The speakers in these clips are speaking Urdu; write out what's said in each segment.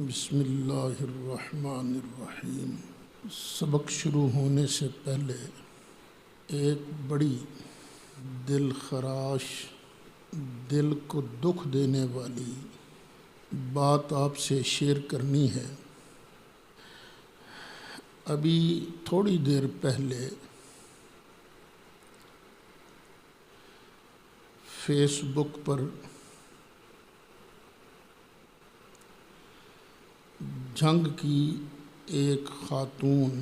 بسم اللہ الرحمن الرحیم۔ سبق شروع ہونے سے پہلے ایک بڑی دل خراش، دل کو دکھ دینے والی بات آپ سے شیئر کرنی ہے۔ ابھی تھوڑی دیر پہلے فیس بک پر جنگ کی ایک خاتون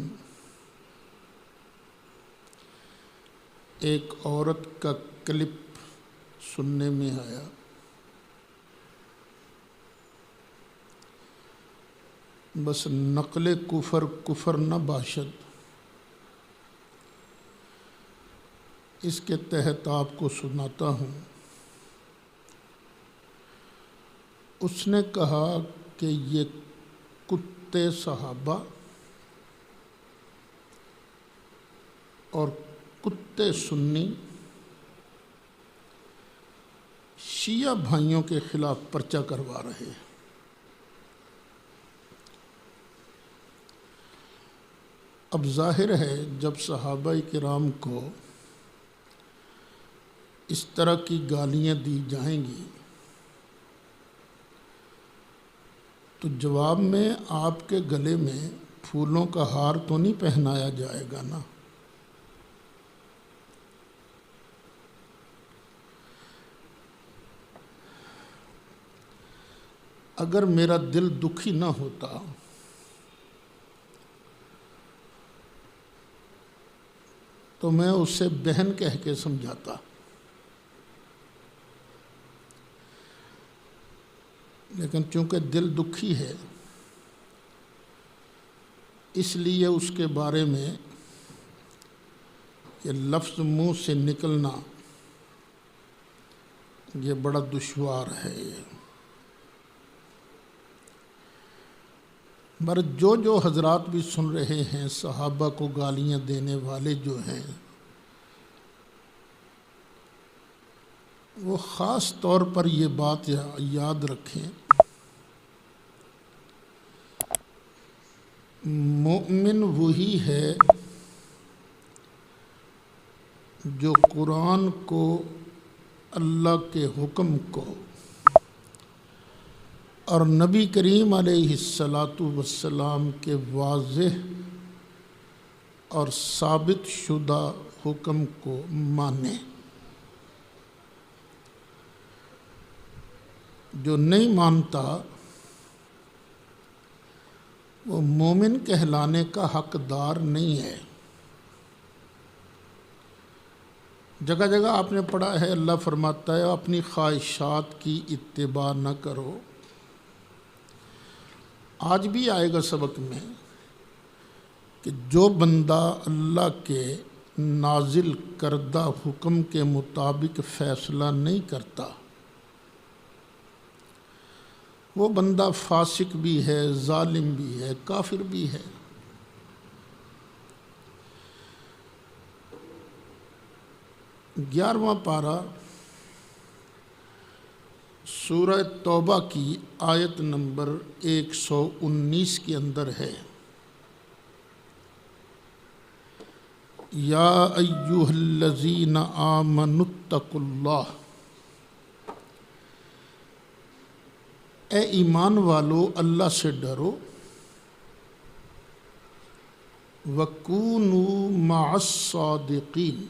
ایک عورت کا کلپ سننے میں آیا۔ بس نقل کفر نہ باشد، اس کے تحت آپ کو سناتا ہوں۔ اس نے کہا کہ یہ کتے صحابہ اور کتے سنی شیعہ بھائیوں کے خلاف پرچہ کروا رہے ہیں۔ اب ظاہر ہے جب صحابہ کرام کو اس طرح کی گالیاں دی جائیں گی تو جواب میں آپ کے گلے میں پھولوں کا ہار تو نہیں پہنایا جائے گا نا۔ اگر میرا دل دکھی نہ ہوتا تو میں اسے بہن کہہ کے سمجھاتا، لیکن چونکہ دل دکھی ہے اس لیے اس کے بارے میں یہ لفظ منہ سے نکلنا یہ بڑا دشوار ہے۔ مگر جو حضرات بھی سن رہے ہیں، صحابہ کو گالیاں دینے والے جو ہیں وہ خاص طور پر یہ بات یاد رکھیں، مومن وہی ہے جو قرآن کو، اللہ کے حکم کو اور نبی کریم علیہ السلام کے واضح اور ثابت شدہ حکم کو مانے۔ جو نہیں مانتا وہ مومن کہلانے کا حقدار نہیں ہے۔ جگہ جگہ آپ نے پڑھا ہے اللہ فرماتا ہے اپنی خواہشات کی اتباع نہ کرو۔ آج بھی آئے گا سبق میں کہ جو بندہ اللہ کے نازل کردہ حکم کے مطابق فیصلہ نہیں کرتا وہ بندہ فاسق بھی ہے، ظالم بھی ہے، کافر بھی ہے۔ گیارہواں پارہ سورہ توبہ کی آیت نمبر 119 کے اندر ہے، یا ایھا الذین آمنوا اتقوا اللہ، اے ایمان والو اللہ سے ڈرو، وَكُونُوا مَعَ الصَّادِقِينَ،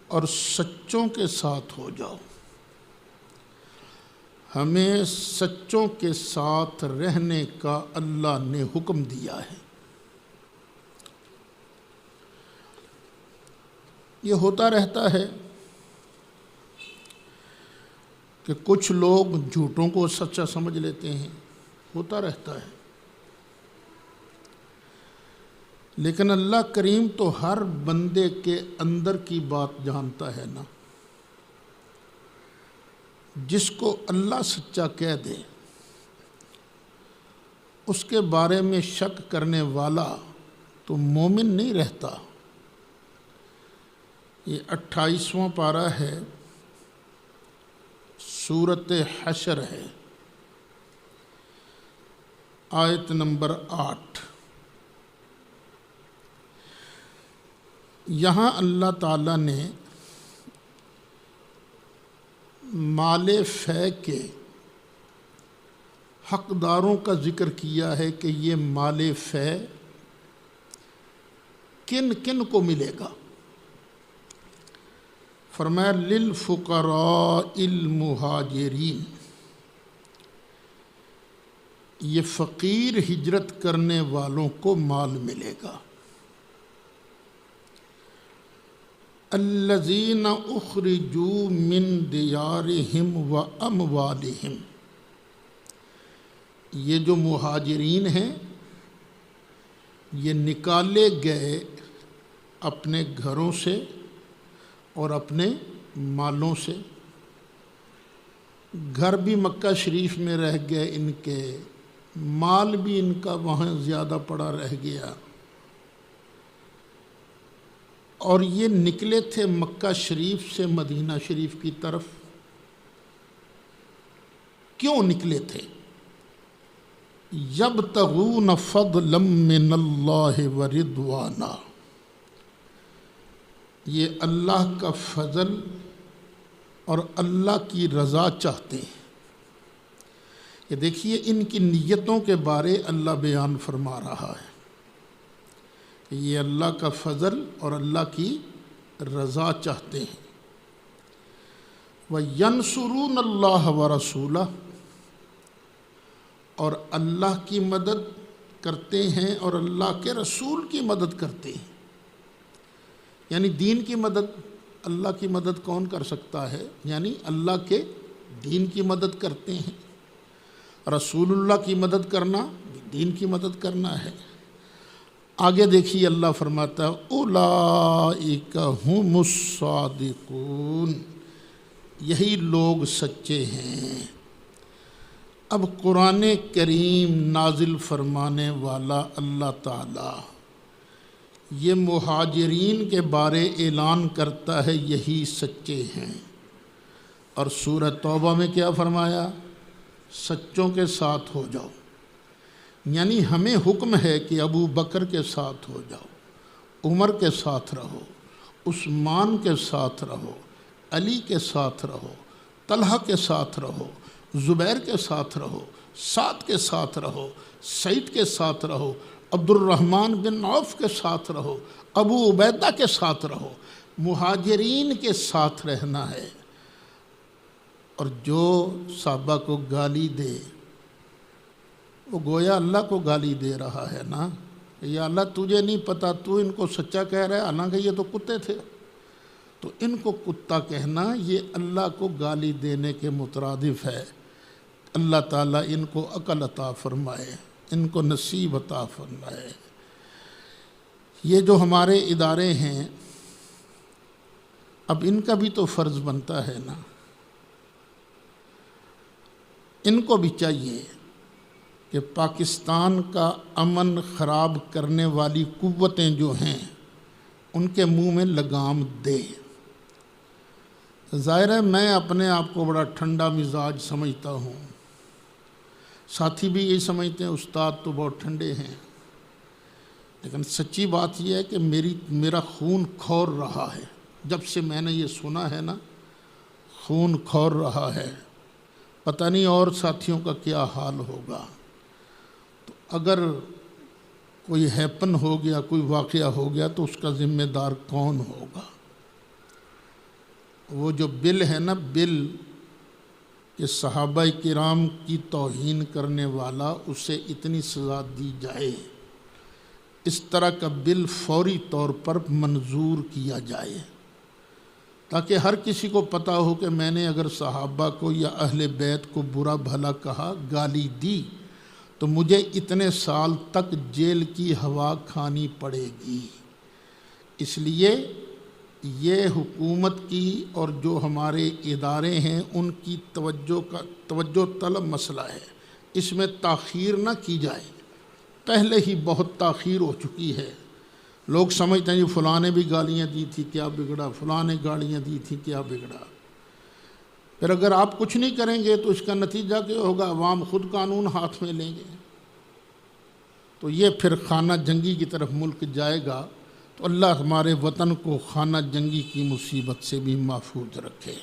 اور سچوں کے ساتھ ہو جاؤ۔ ہمیں سچوں کے ساتھ رہنے کا اللہ نے حکم دیا ہے۔ یہ ہوتا رہتا ہے کہ کچھ لوگ جھوٹوں کو سچا سمجھ لیتے ہیں، ہوتا رہتا ہے، لیکن اللہ کریم تو ہر بندے کے اندر کی بات جانتا ہے نا۔ جس کو اللہ سچا کہہ دے اس کے بارے میں شک کرنے والا تو مومن نہیں رہتا۔ یہ 28واں پارہ ہے، سورۃ حشر ہے۔ آیت نمبر 8۔ یہاں اللہ تعالیٰ نے مال فے کے حقداروں کا ذکر کیا ہے کہ یہ مال فے کن کن کو ملے گا۔ فرمایا للفقراء المہاجرین، یہ فقیر ہجرت کرنے والوں کو مال ملے گا۔ الذین اخرجوا من دیارہم و اموالہم، یہ جو مہاجرین ہیں یہ نکالے گئے اپنے گھروں سے اور اپنے مالوں سے۔ گھر بھی مکہ شریف میں رہ گئے ان کے، مال بھی ان کا وہاں زیادہ پڑا رہ گیا، اور یہ نکلے تھے مکہ شریف سے مدینہ شریف کی طرف۔ کیوں نکلے تھے؟ یبتغون فضلا من اللہ ورضوانا، یہ اللہ کا فضل اور اللہ کی رضا چاہتے ہیں۔ یہ دیکھیے ان کی نیتوں کے بارے اللہ بیان فرما رہا ہے کہ یہ اللہ کا فضل اور اللہ کی رضا چاہتے ہیں۔ وَيَنْصُرُونَ اللَّهَ وَرَسُولَهُ، اور اللہ کی مدد کرتے ہیں اور اللہ کے رسول کی مدد کرتے ہیں۔ یعنی دین کی مدد، اللہ کی مدد کون کر سکتا ہے؟ یعنی اللہ کے دین کی مدد کرتے ہیں۔ رسول اللہ کی مدد کرنا دین کی مدد کرنا ہے۔ آگے دیکھیے اللہ فرماتا ہے اولئک ھم الصادقون، یہی لوگ سچے ہیں۔ اب قرآن کریم نازل فرمانے والا اللہ تعالی یہ مہاجرین کے بارے اعلان کرتا ہے یہی سچے ہیں، اور سورہ توبہ میں کیا فرمایا؟ سچوں کے ساتھ ہو جاؤ۔ یعنی ہمیں حکم ہے کہ ابو بکر کے ساتھ ہو جاؤ، عمر کے ساتھ رہو، عثمان کے ساتھ رہو، علی کے ساتھ رہو، طلحہ کے ساتھ رہو، زبیر کے ساتھ رہو، سعد کے ساتھ رہو، سعید کے ساتھ رہو، عبد الرحمن بن عوف کے ساتھ رہو، ابو عبیدہ کے ساتھ رہو۔ مہاجرین کے ساتھ رہنا ہے۔ اور جو صحابہ کو گالی دے وہ گویا اللہ کو گالی دے رہا ہے نا، یا اللہ تجھے نہیں پتا، تو ان کو سچا کہہ رہا ہے، حالانکہ یہ تو کتے تھے۔ تو ان کو کتا کہنا یہ اللہ کو گالی دینے کے مترادف ہے۔ اللہ تعالیٰ ان کو عقل عطا فرمائے، ان کو نصیب عطا فرمائے۔ یہ جو ہمارے ادارے ہیں اب ان کا بھی تو فرض بنتا ہے نا، ان کو بھی چاہیے کہ پاکستان کا امن خراب کرنے والی قوتیں جو ہیں ان کے منہ میں لگام دے۔ ظاہر ہے میں اپنے آپ کو بڑا ٹھنڈا مزاج سمجھتا ہوں، ساتھی بھی یہی سمجھتے ہیں استاد تو بہت ٹھنڈے ہیں، لیکن سچی بات یہ ہے کہ میرا خون کھور رہا ہے۔ جب سے میں نے یہ سنا ہے نا، خون کھور رہا ہے۔ پتہ نہیں اور ساتھیوں کا کیا حال ہوگا۔ تو اگر کوئی ہیپن ہو گیا، کوئی واقعہ ہو گیا تو اس کا ذمہ دار کون ہوگا؟ وہ جو بل ہے نا، بل کہ صحابہ کرام کی توہین کرنے والا اسے اتنی سزا دی جائے، اس طرح کا بل فوری طور پر منظور کیا جائے، تاکہ ہر کسی کو پتہ ہو کہ میں نے اگر صحابہ کو یا اہل بیت کو برا بھلا کہا، گالی دی، تو مجھے اتنے سال تک جیل کی ہوا کھانی پڑے گی۔ اس لیے یہ حکومت کی اور جو ہمارے ادارے ہیں ان کی توجہ طلب مسئلہ ہے، اس میں تاخیر نہ کی جائے۔ پہلے ہی بہت تاخیر ہو چکی ہے۔ لوگ سمجھتے ہیں جی فلاں نے بھی گالیاں دی تھی کیا بگڑا، فلاں نے گالیاں دی تھی کیا بگڑا۔ پھر اگر آپ کچھ نہیں کریں گے تو اس کا نتیجہ کیا ہوگا؟ عوام خود قانون ہاتھ میں لیں گے۔ تو یہ پھر خانہ جنگی کی طرف ملک جائے گا، تو اللہ ہمارے وطن کو خانہ جنگی کی مصیبت سے بھی محفوظ رکھے۔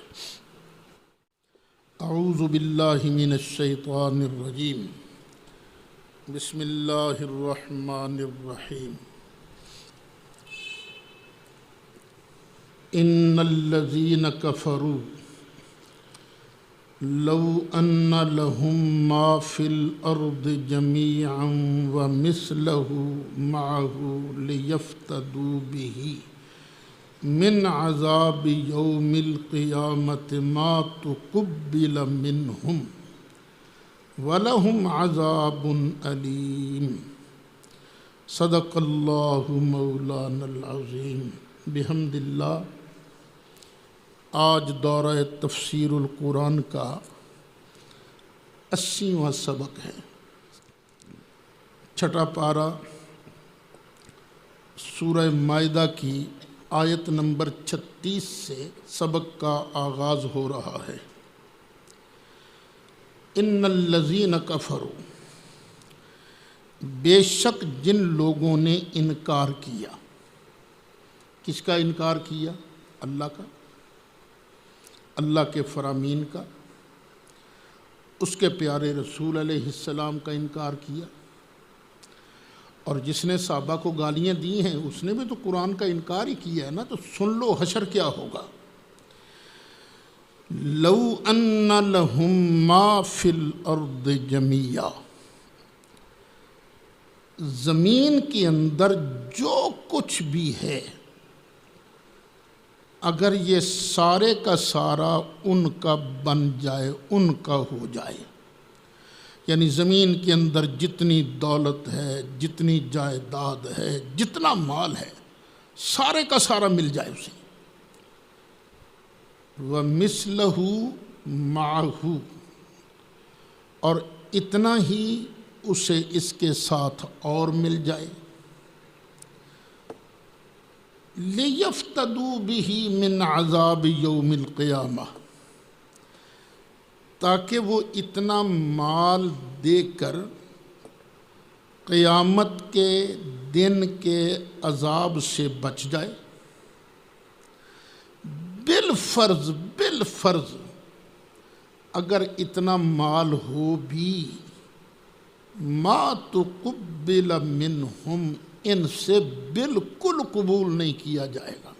اعوذ باللہ من الشیطان الرجیم، بسم اللہ الرحمن الرحیم۔ ان الذین کفروا لو ان لهم ما فی الارض جمیعا ومثلہ معہ لیفتدوا به من عذاب یوم القیامت ما تقبل منہم وَلَهُمْ عَذَابٌ أَلِيمٌ۔ صدق اللہ مولانا العظیم۔ بحمد اللہ، آج دورہ تفسیر القرآن کا 80واں سبق ہے۔ چھٹا پارہ سورہ مائدہ کی آیت نمبر 36 سے سبق کا آغاز ہو رہا ہے۔ ان الذین کفروا، بے شک جن لوگوں نے انکار کیا۔ کس کا انکار کیا؟ اللہ کا، اللہ کے فرامین کا، اس کے پیارے رسول علیہ السلام کا انکار کیا، اور جس نے صحابہ کو گالیاں دی ہیں اس نے بھی تو قرآن کا انکار ہی کیا ہے نا۔ تو سن لو حشر کیا ہوگا۔ لو ان لہم ما فی الارض جمیعا، زمین کے اندر جو کچھ بھی ہے اگر یہ سارے کا سارا ان کا بن جائے، ان کا ہو جائے، یعنی زمین کے اندر جتنی دولت ہے، جتنی جائیداد ہے، جتنا مال ہے، سارے کا سارا مل جائے اسے، وَمِثْلَهُ مَعَهُ، اور اتنا ہی اسے اس کے ساتھ اور مل جائے، لِيَفْتَدُوا بِهِ مِنْ عَذَابِ يَوْمِ الْقِيَامَةِ، تاکہ وہ اتنا مال دے کر قیامت کے دن کے عذاب سے بچ جائے۔ بالفرض اگر اتنا مال ہو بھی، ما تقبل منہم، ان سے بالکل قبول نہیں کیا جائے گا۔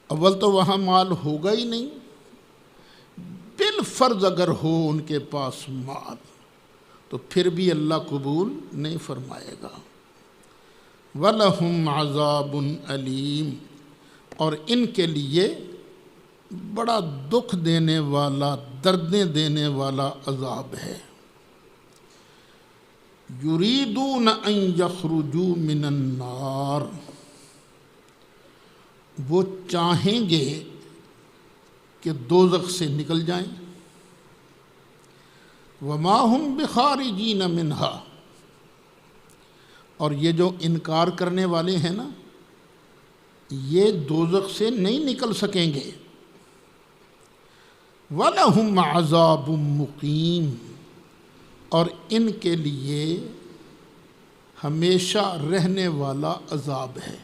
اول تو وہاں مال ہوگا ہی نہیں، بالفرض اگر ہو ان کے پاس مال تو پھر بھی اللہ قبول نہیں فرمائے گا۔ وَلَهُمْ عَذَابٌ أَلِيمٌ، اور ان کے لیے بڑا دکھ دینے والا، دردیں دینے والا عذاب ہے۔ یریدون ان یخرجوا من النار، وہ چاہیں گے کہ دوزخ سے نکل جائیں، وما هم بخارجین منہا، اور یہ جو انکار کرنے والے ہیں نا، یہ دوزخ سے نہیں نکل سکیں گے۔ وَلَهُمْ عَذَابٌ مُقِيمٌ، اور ان کے لیے ہمیشہ رہنے والا عذاب ہے۔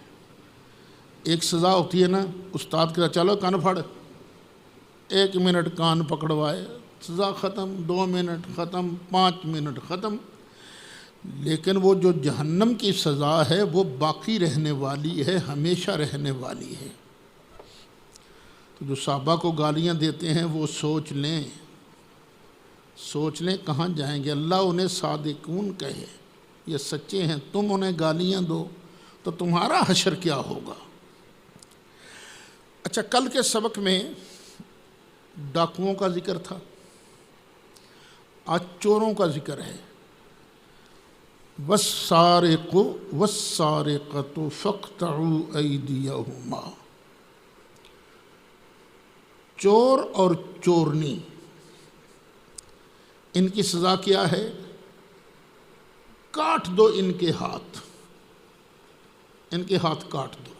ایک سزا ہوتی ہے نا، استاد کہتا چلو کان پھڑ، 1 منٹ کان پکڑوائے، سزا ختم، 2 منٹ ختم، 5 منٹ ختم۔ لیکن وہ جو جہنم کی سزا ہے وہ باقی رہنے والی ہے، ہمیشہ رہنے والی ہے۔ تو جو صحابہ کو گالیاں دیتے ہیں وہ سوچ لیں کہاں جائیں گے۔ اللہ انہیں صادقون کہے، یہ سچے ہیں، تم انہیں گالیاں دو تو تمہارا حشر کیا ہوگا۔ اچھا، کل کے سبق میں ڈاکوؤں کا ذکر تھا، آج چوروں کا ذکر ہے۔ وَالسَّارِقُ وَالسَّارِقَةُ فَاقْطَعُوا أَيْدِيَهُمَا، چور اور چورنی، ان کی سزا کیا ہے؟ کاٹ دو ان کے ہاتھ کاٹ دو۔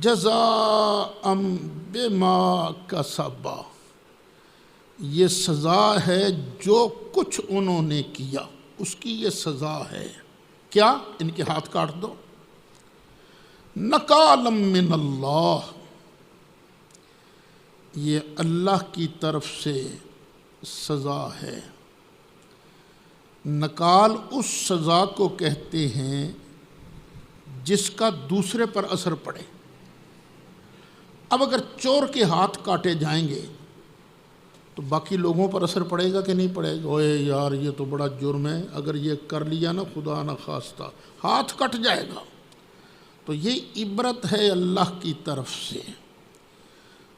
جزاء بما کسبا، یہ سزا ہے جو کچھ انہوں نے کیا۔ اس کی یہ سزا ہے، کیا؟ ان کے ہاتھ کاٹ دو۔ نکالا من اللہ، یہ اللہ کی طرف سے سزا ہے۔ نکال اس سزا کو کہتے ہیں جس کا دوسرے پر اثر پڑے۔ اب اگر چور کے ہاتھ کاٹے جائیں گے تو باقی لوگوں پر اثر پڑے گا کہ نہیں پڑے گا؟ اوے یار یہ تو بڑا جرم ہے، اگر یہ کر لیا نا خدا نہ خواستہ ہاتھ کٹ جائے گا۔ تو یہ عبرت ہے اللہ کی طرف سے۔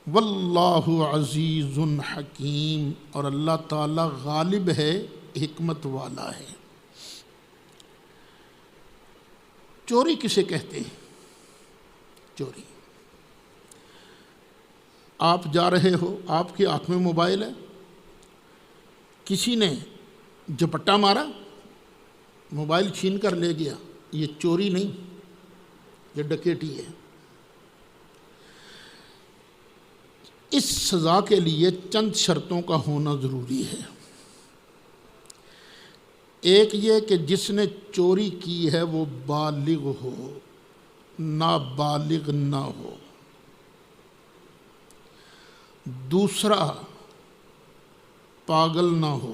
واللہ عزیز حکیم، اور اللہ تعالی غالب ہے، حکمت والا ہے۔ چوری کسے کہتے ہیں؟ چوری، آپ جا رہے ہو، آپ کے ہاتھ میں موبائل ہے، کسی نے جپٹا مارا، موبائل چھین کر لے گیا، یہ چوری نہیں، یہ ڈکیٹی ہے۔ اس سزا کے لیے چند شرطوں کا ہونا ضروری ہے۔ ایک یہ کہ جس نے چوری کی ہے وہ بالغ ہو، نابالغ نہ ہو۔ دوسرا، پاگل نہ ہو،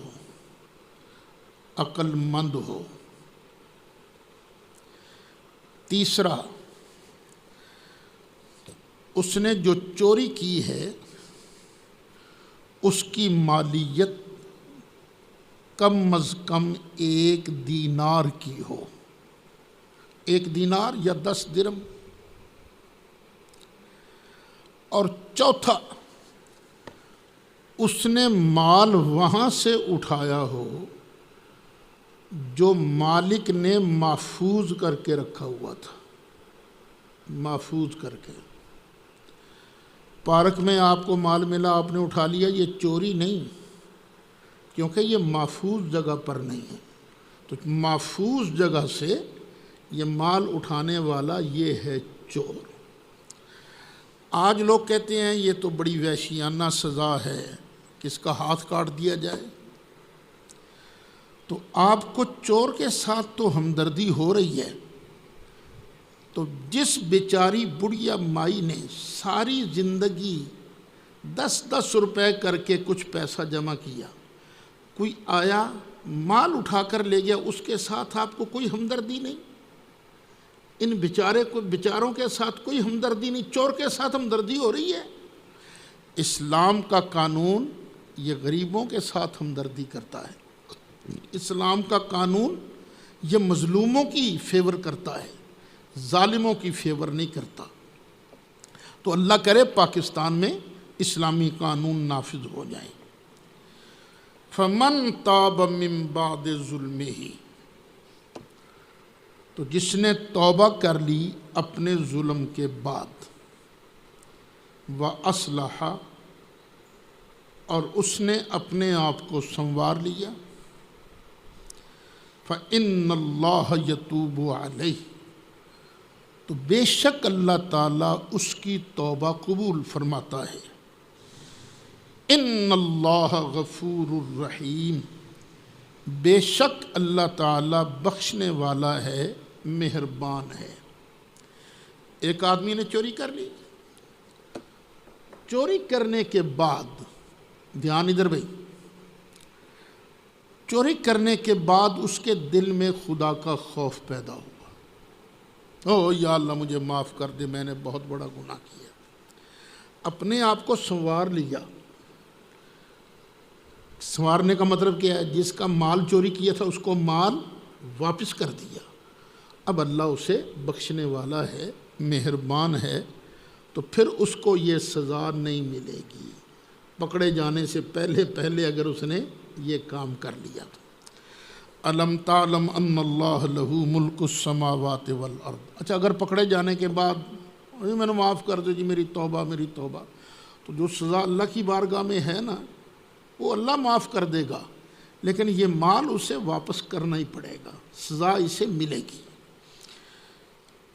عقل مند ہو۔ تیسرا، اس نے جو چوری کی ہے اس کی مالیت کم از کم 1 دینار کی ہو، 1 دینار یا 10 درم۔ اور چوتھا، اس نے مال وہاں سے اٹھایا ہو جو مالک نے محفوظ کر کے رکھا ہوا تھا، محفوظ کر کے۔ پارک میں آپ کو مال ملا، آپ نے اٹھا لیا، یہ چوری نہیں، کیونکہ یہ محفوظ جگہ پر نہیں ہے۔ تو محفوظ جگہ سے یہ مال اٹھانے والا یہ ہے چور۔ آج لوگ کہتے ہیں یہ تو بڑی وحشیانہ سزا ہے کہ اس کا ہاتھ کاٹ دیا جائے۔ تو آپ کو چور کے ساتھ تو ہمدردی ہو رہی ہے، تو جس بیچاری بڑھیا مائی نے ساری زندگی 10 روپے کر کے کچھ پیسہ جمع کیا، کوئی آیا مال اٹھا کر لے گیا، اس کے ساتھ آپ کو کوئی ہمدردی نہیں؟ ان بیچاروں کے ساتھ کوئی ہمدردی نہیں، چور کے ساتھ ہمدردی ہو رہی ہے۔ اسلام کا قانون یہ غریبوں کے ساتھ ہمدردی کرتا ہے، اسلام کا قانون یہ مظلوموں کی فیور کرتا ہے، ظالموں کی فیور نہیں کرتا۔ تو اللہ کرے پاکستان میں اسلامی قانون نافذ ہو جائیں۔ فمن تاب من بعد ظلمہ، تو جس نے توبہ کر لی اپنے ظلم کے بعد، وَأَصْلَحَ، اور اس نے اپنے آپ کو سنوار لیا، فَإِنَّ اللَّهَ يَتُوبُ عَلَيْهِ، تو بے شک اللہ تعالیٰ اس کی توبہ قبول فرماتا ہے۔ اِنَّ اللَّهَ غَفُورٌ الرحیم، بے شک اللہ تعالیٰ بخشنے والا ہے، مہربان ہے۔ ایک آدمی نے چوری کر لی، چوری کرنے کے بعد، دھیان ادھر بھائی، چوری کرنے کے بعد اس کے دل میں خدا کا خوف پیدا ہوا، او یا اللہ مجھے معاف کر دے، میں نے بہت بڑا گناہ کیا، اپنے آپ کو سنوار لیا۔ سنوارنے کا مطلب کیا ہے؟ جس کا مال چوری کیا تھا اس کو مال واپس کر دیا۔ اب اللہ اسے بخشنے والا ہے، مہربان ہے، تو پھر اس کو یہ سزا نہیں ملے گی پکڑے جانے سے پہلے اگر اس نے یہ کام کر لیا تو۔ الم تعلم ان اللہ لہ ملک السماوات والارض، اچھا اگر پکڑے جانے کے بعد میں نے معاف کر دو جی، میری توبہ، تو جو سزا اللہ کی بارگاہ میں ہے نا وہ اللہ معاف کر دے گا، لیکن یہ مال اسے واپس کرنا ہی پڑے گا، سزا اسے ملے گی۔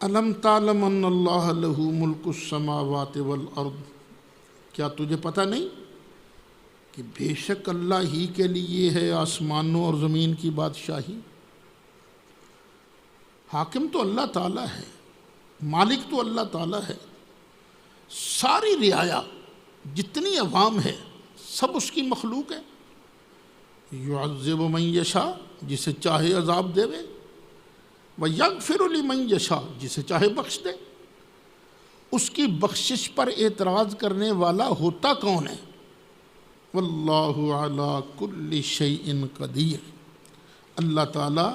الم تعلم ان اللہ لہ ملک السماوات والارض، کیا تجھے پتہ نہیں کہ بے شک اللہ ہی کے لیے ہے آسمانوں اور زمین کی بادشاہی۔ حاکم تو اللہ تعالیٰ ہے، مالک تو اللہ تعالیٰ ہے، ساری رعایا جتنی عوام ہے سب اس کی مخلوق ہے۔ یعذب من یشاء، جسے چاہے عذاب دے، ویغفر لمن یشاء، جسے چاہے بخش دے۔ اس کی بخشش پر اعتراض کرنے والا ہوتا کون ہے؟ واللہ علی کل شیء قدیر، اللہ تعالیٰ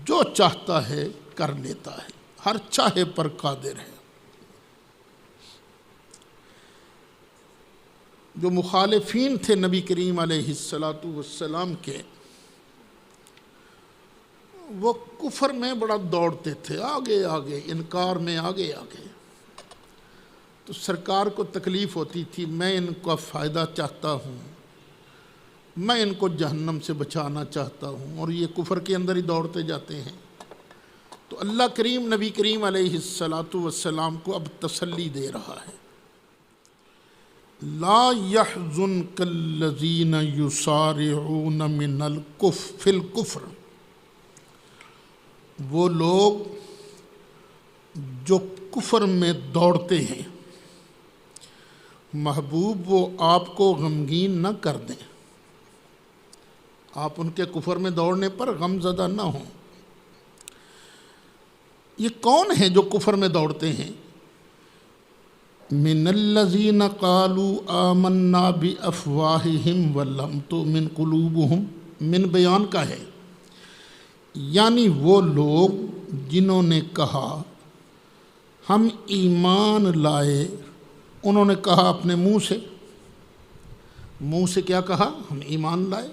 جو چاہتا ہے کر لیتا ہے، ہر چاہے پر قادر ہے۔ جو مخالفین تھے نبی کریم علیہ السلام کے، وہ کفر میں بڑا دوڑتے تھے، آگے آگے، انکار میں آگے آگے۔ تو سرکار کو تکلیف ہوتی تھی، میں ان کا فائدہ چاہتا ہوں، میں ان کو جہنم سے بچانا چاہتا ہوں، اور یہ کفر کے اندر ہی دوڑتے جاتے ہیں۔ تو اللہ کریم نبی کریم علیہ السلام کو اب تسلی دے رہا ہے، لا يحزنك الذين يسارعون من الكفر في الكفر، وہ لوگ جو کفر میں دوڑتے ہیں، محبوب وہ آپ کو غمگین نہ کر دیں، آپ ان کے کفر میں دوڑنے پر غم زدہ نہ ہوں۔ یہ کون ہیں جو کفر میں دوڑتے ہیں؟ من الذین قالوا آمنا بافواہہم ولم تؤمن قلوبہم، من بیان کا ہے، یعنی وہ لوگ جنہوں نے کہا ہم ایمان لائے، انہوں نے کہا اپنے منہ سے کیا کہا؟ ہم ایمان لائے،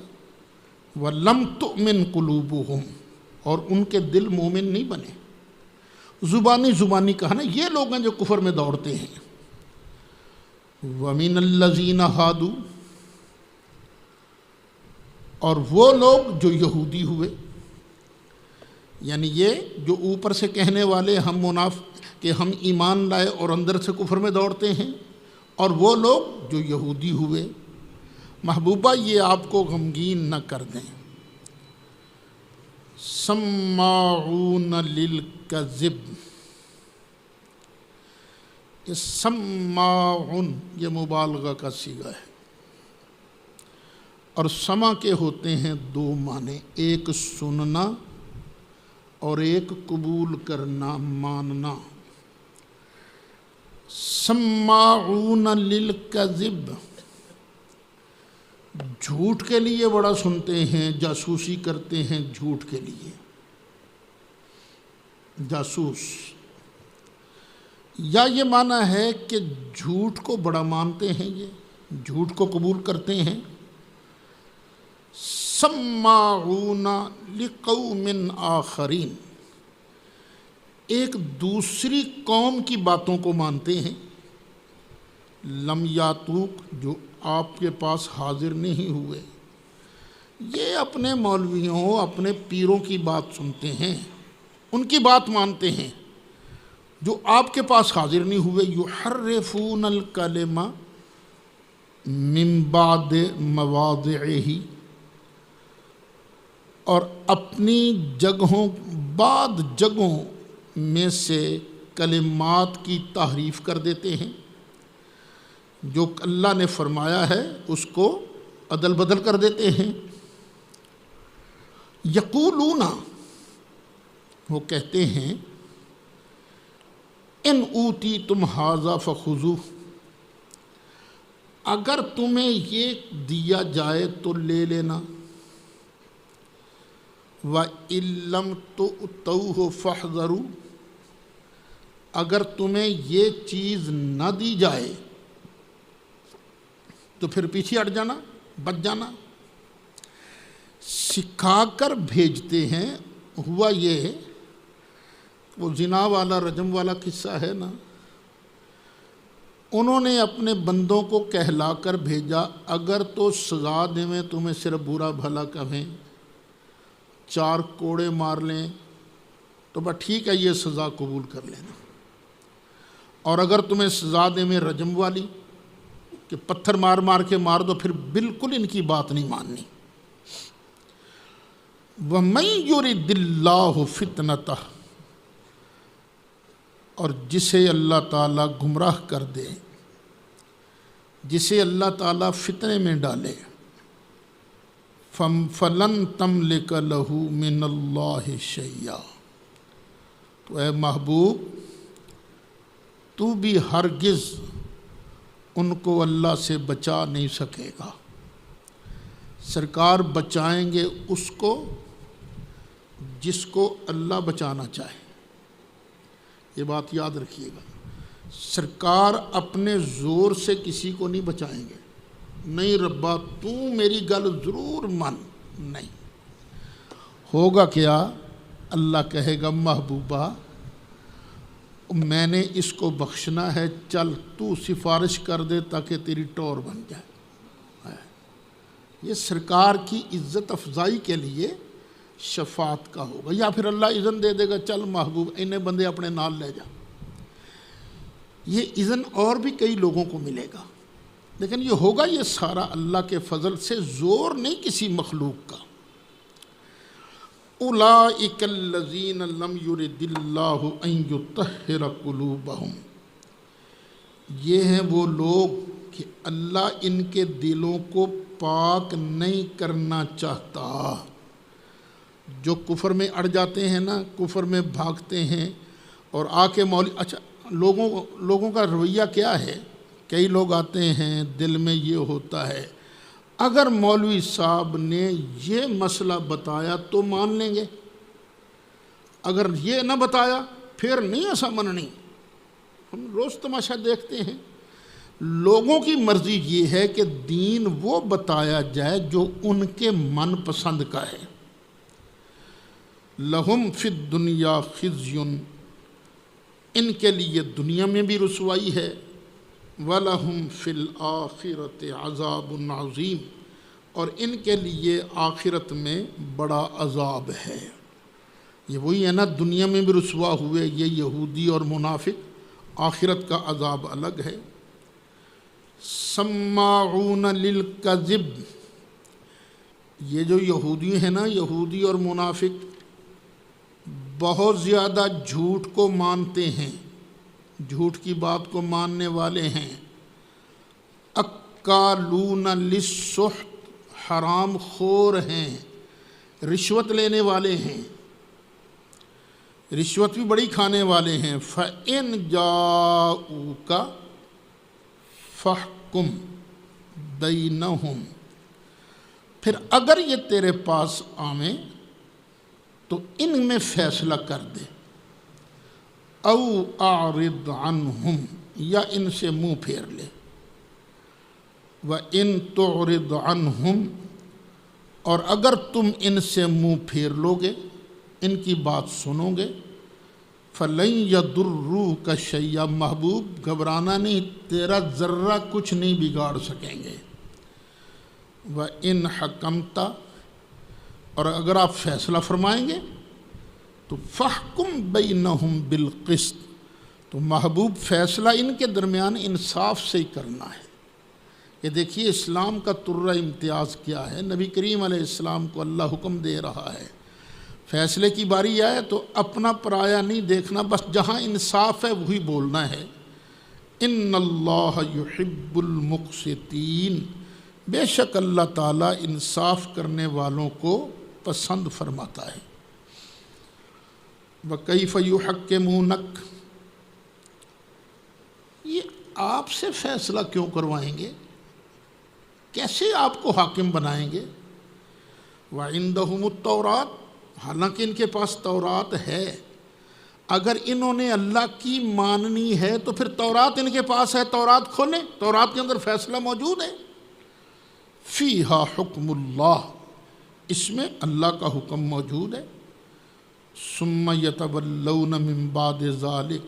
وَلَمْ تُؤْمِنْ قُلُوبُهُمْ، اور ان کے دل مومن نہیں بنے، زبانی کہا نا، یہ لوگ ہیں جو کفر میں دوڑتے ہیں۔ وَمِنَ الَّذِينَ هَادُوا، اور وہ لوگ جو یہودی ہوئے، یعنی یہ جو اوپر سے کہنے والے ہم کہ ہم ایمان لائے اور اندر سے کفر میں دوڑتے ہیں، اور وہ لوگ جو یہودی ہوئے، محبوبہ یہ آپ کو غمگین نہ کر دیں۔ سماعون للکذب، یہ سماعون یہ مبالغہ کا صیغہ ہے، اور سمع کے ہوتے ہیں دو معنی، ایک سننا اور ایک قبول کرنا، ماننا۔ سماعون للکذب، جھوٹ کے لیے بڑا سنتے ہیں، جاسوسی کرتے ہیں جھوٹ کے لیے، جاسوس، یا یہ معنی ہے کہ جھوٹ کو بڑا مانتے ہیں، یہ جھوٹ کو قبول کرتے ہیں۔ سماعون لقوم آخرین، ایک دوسری قوم کی باتوں کو مانتے ہیں، لم یاتوک، جو آپ کے پاس حاضر نہیں ہوئے۔ یہ اپنے مولویوں، اپنے پیروں کی بات سنتے ہیں، ان کی بات مانتے ہیں جو آپ کے پاس حاضر نہیں ہوئے۔ یحرفون الکلم من بعد مواضعہ، اور اپنی جگہوں بعد جگہوں میں سے کلمات کی تحریف کر دیتے ہیں، جو اللہ نے فرمایا ہے اس کو عدل بدل کر دیتے ہیں۔ یقولون، وہ کہتے ہیں، ان اوتیتم ھذا فخذوہ، اگر تمہیں یہ دیا جائے تو لے لینا، وَإِن لَّمْ تُؤْتَوْهُ فَاحْذَرُوا، اگر تمہیں یہ چیز نہ دی جائے تو پھر پیچھے ہٹ جانا، بچ جانا۔ سکھا کر بھیجتے ہیں، ہوا یہ وہ زنا والا رجم والا قصہ ہے نا، انہوں نے اپنے بندوں کو کہلا کر بھیجا، اگر تو سزا دیں تمہیں صرف برا بھلا کہیں، 4 کوڑے مار لیں تو بس ٹھیک ہے، یہ سزا قبول کر لینا، اور اگر تمہیں سزا دیں میں رجم والی کہ پتھر مار مار کے مار دو، پھر بالکل ان کی بات نہیں ماننی۔ وَمَن يُرِدِ اللَّهُ فِتْنَتَهُ، اور جسے اللہ تعالیٰ گمراہ کر دے، جسے اللہ تعالیٰ فتنے میں ڈالے، فَلَن تَمْلِكَ لَهُ مِنَ اللَّهِ شَيْئًا، تو اے محبوب تو بھی ہرگز ان کو اللہ سے بچا نہیں سکے گا۔ سرکار بچائیں گے اس کو جس کو اللہ بچانا چاہے، یہ بات یاد رکھیے گا۔ سرکار اپنے زور سے کسی کو نہیں بچائیں گے، نہیں ربا تو میری گل ضرور مان، نہیں ہوگا کیا؟ اللہ کہے گا محبوبہ میں نے اس کو بخشنا ہے، چل تو سفارش کر دے تاکہ تیری ٹور بن جائے۔ یہ سرکار کی عزت افزائی کے لیے شفاعت کا ہوگا، یا پھر اللہ اذن دے دے گا چل محبوب انہیں بندے اپنے نال لے جا۔ یہ اذن اور بھی کئی لوگوں کو ملے گا، لیکن یہ ہوگا یہ سارا اللہ کے فضل سے، زور نہیں کسی مخلوق کا۔ اولئک الذین لم یرد اللہ ان یطہر قلوبہم، یہ ہیں وہ لوگ کہ اللہ ان کے دلوں کو پاک نہیں کرنا چاہتا۔ جو کفر میں اڑ جاتے ہیں نا، کفر میں بھاگتے ہیں اور آ کے اچھا لوگوں کا رویہ کیا ہے؟ کئی لوگ آتے ہیں دل میں یہ ہوتا ہے اگر مولوی صاحب نے یہ مسئلہ بتایا تو مان لیں گے، اگر یہ نہ بتایا پھر نہیں ایسا مننی۔ ہم روز تماشا دیکھتے ہیں، لوگوں کی مرضی یہ ہے کہ دین وہ بتایا جائے جو ان کے من پسند کا ہے۔ لہم فی الدنیا خزی، ان کے لیے دنیا میں بھی رسوائی ہے، وَلَهُمْ فِي الْآخِرَةِ عَذَابٌ عَظِيمٌ، اور ان کے لیے آخرت میں بڑا عذاب ہے۔ یہ وہی ہے نا، دنیا میں بھی رسوا ہوئے یہ یہودی اور منافق، آخرت کا عذاب الگ ہے۔ سماعون للکذب، یہ جو یہودی ہیں نا، یہودی اور منافق بہت زیادہ جھوٹ کو مانتے ہیں، جھوٹ کی بات کو ماننے والے ہیں۔ اکالون للسحت، حرام خور ہیں، رشوت لینے والے ہیں، رشوت بھی بڑی کھانے والے ہیں۔ فَإِن جَاءُوكَ فَاحْكُم بَيْنَهُمْ، پھر اگر یہ تیرے پاس آویں تو ان میں فیصلہ کر دے۔ او اعرض عنہم، یا ان سے منہ پھیر لے۔ وَإِن تُعْرِضْ عَنْهُمْ، اور اگر تم ان سے منہ پھیر لو گے، ان کی بات سنو گے، فَلَن يَضُرُّوكَ شَيْئًا، محبوب گھبرانا نہیں، تیرا ذرہ کچھ نہیں بگاڑ سکیں گے۔ وَإِنْ حَكَمْتَ، اور اگر آپ فیصلہ فرمائیں گے تو فَاحْكُم بَيْنَهُمْ بِالْقِسْطِ، تو محبوب فیصلہ ان کے درمیان انصاف سے ہی کرنا ہے۔ یہ دیکھیے اسلام کا طرہ امتیاز کیا ہے، نبی کریم علیہ السلام کو اللہ حکم دے رہا ہے فیصلے کی باری آئے تو اپنا پرایا نہیں دیکھنا، بس جہاں انصاف ہے وہی بولنا ہے۔ ان اللہ یحب المقسطین، بے شک اللہ تعالیٰ انصاف کرنے والوں کو پسند فرماتا ہے۔ وَكَيْفَ يُحَكِّمُونَكَ، یہ آپ سے فیصلہ کیوں کروائیں گے، کیسے آپ کو حاکم بنائیں گے؟ وَعِندَهُمُ التَّوْرَاتُ، حالانکہ ان کے پاس تورات ہے، اگر انہوں نے اللہ کی ماننی ہے تو پھر تورات ان کے پاس ہے، تورات کھولیں، تورات کے اندر فیصلہ موجود ہے۔ فیہا حکم اللہ، اس میں اللہ کا حکم موجود ہے۔ ثم یتولون من بعد ذلک،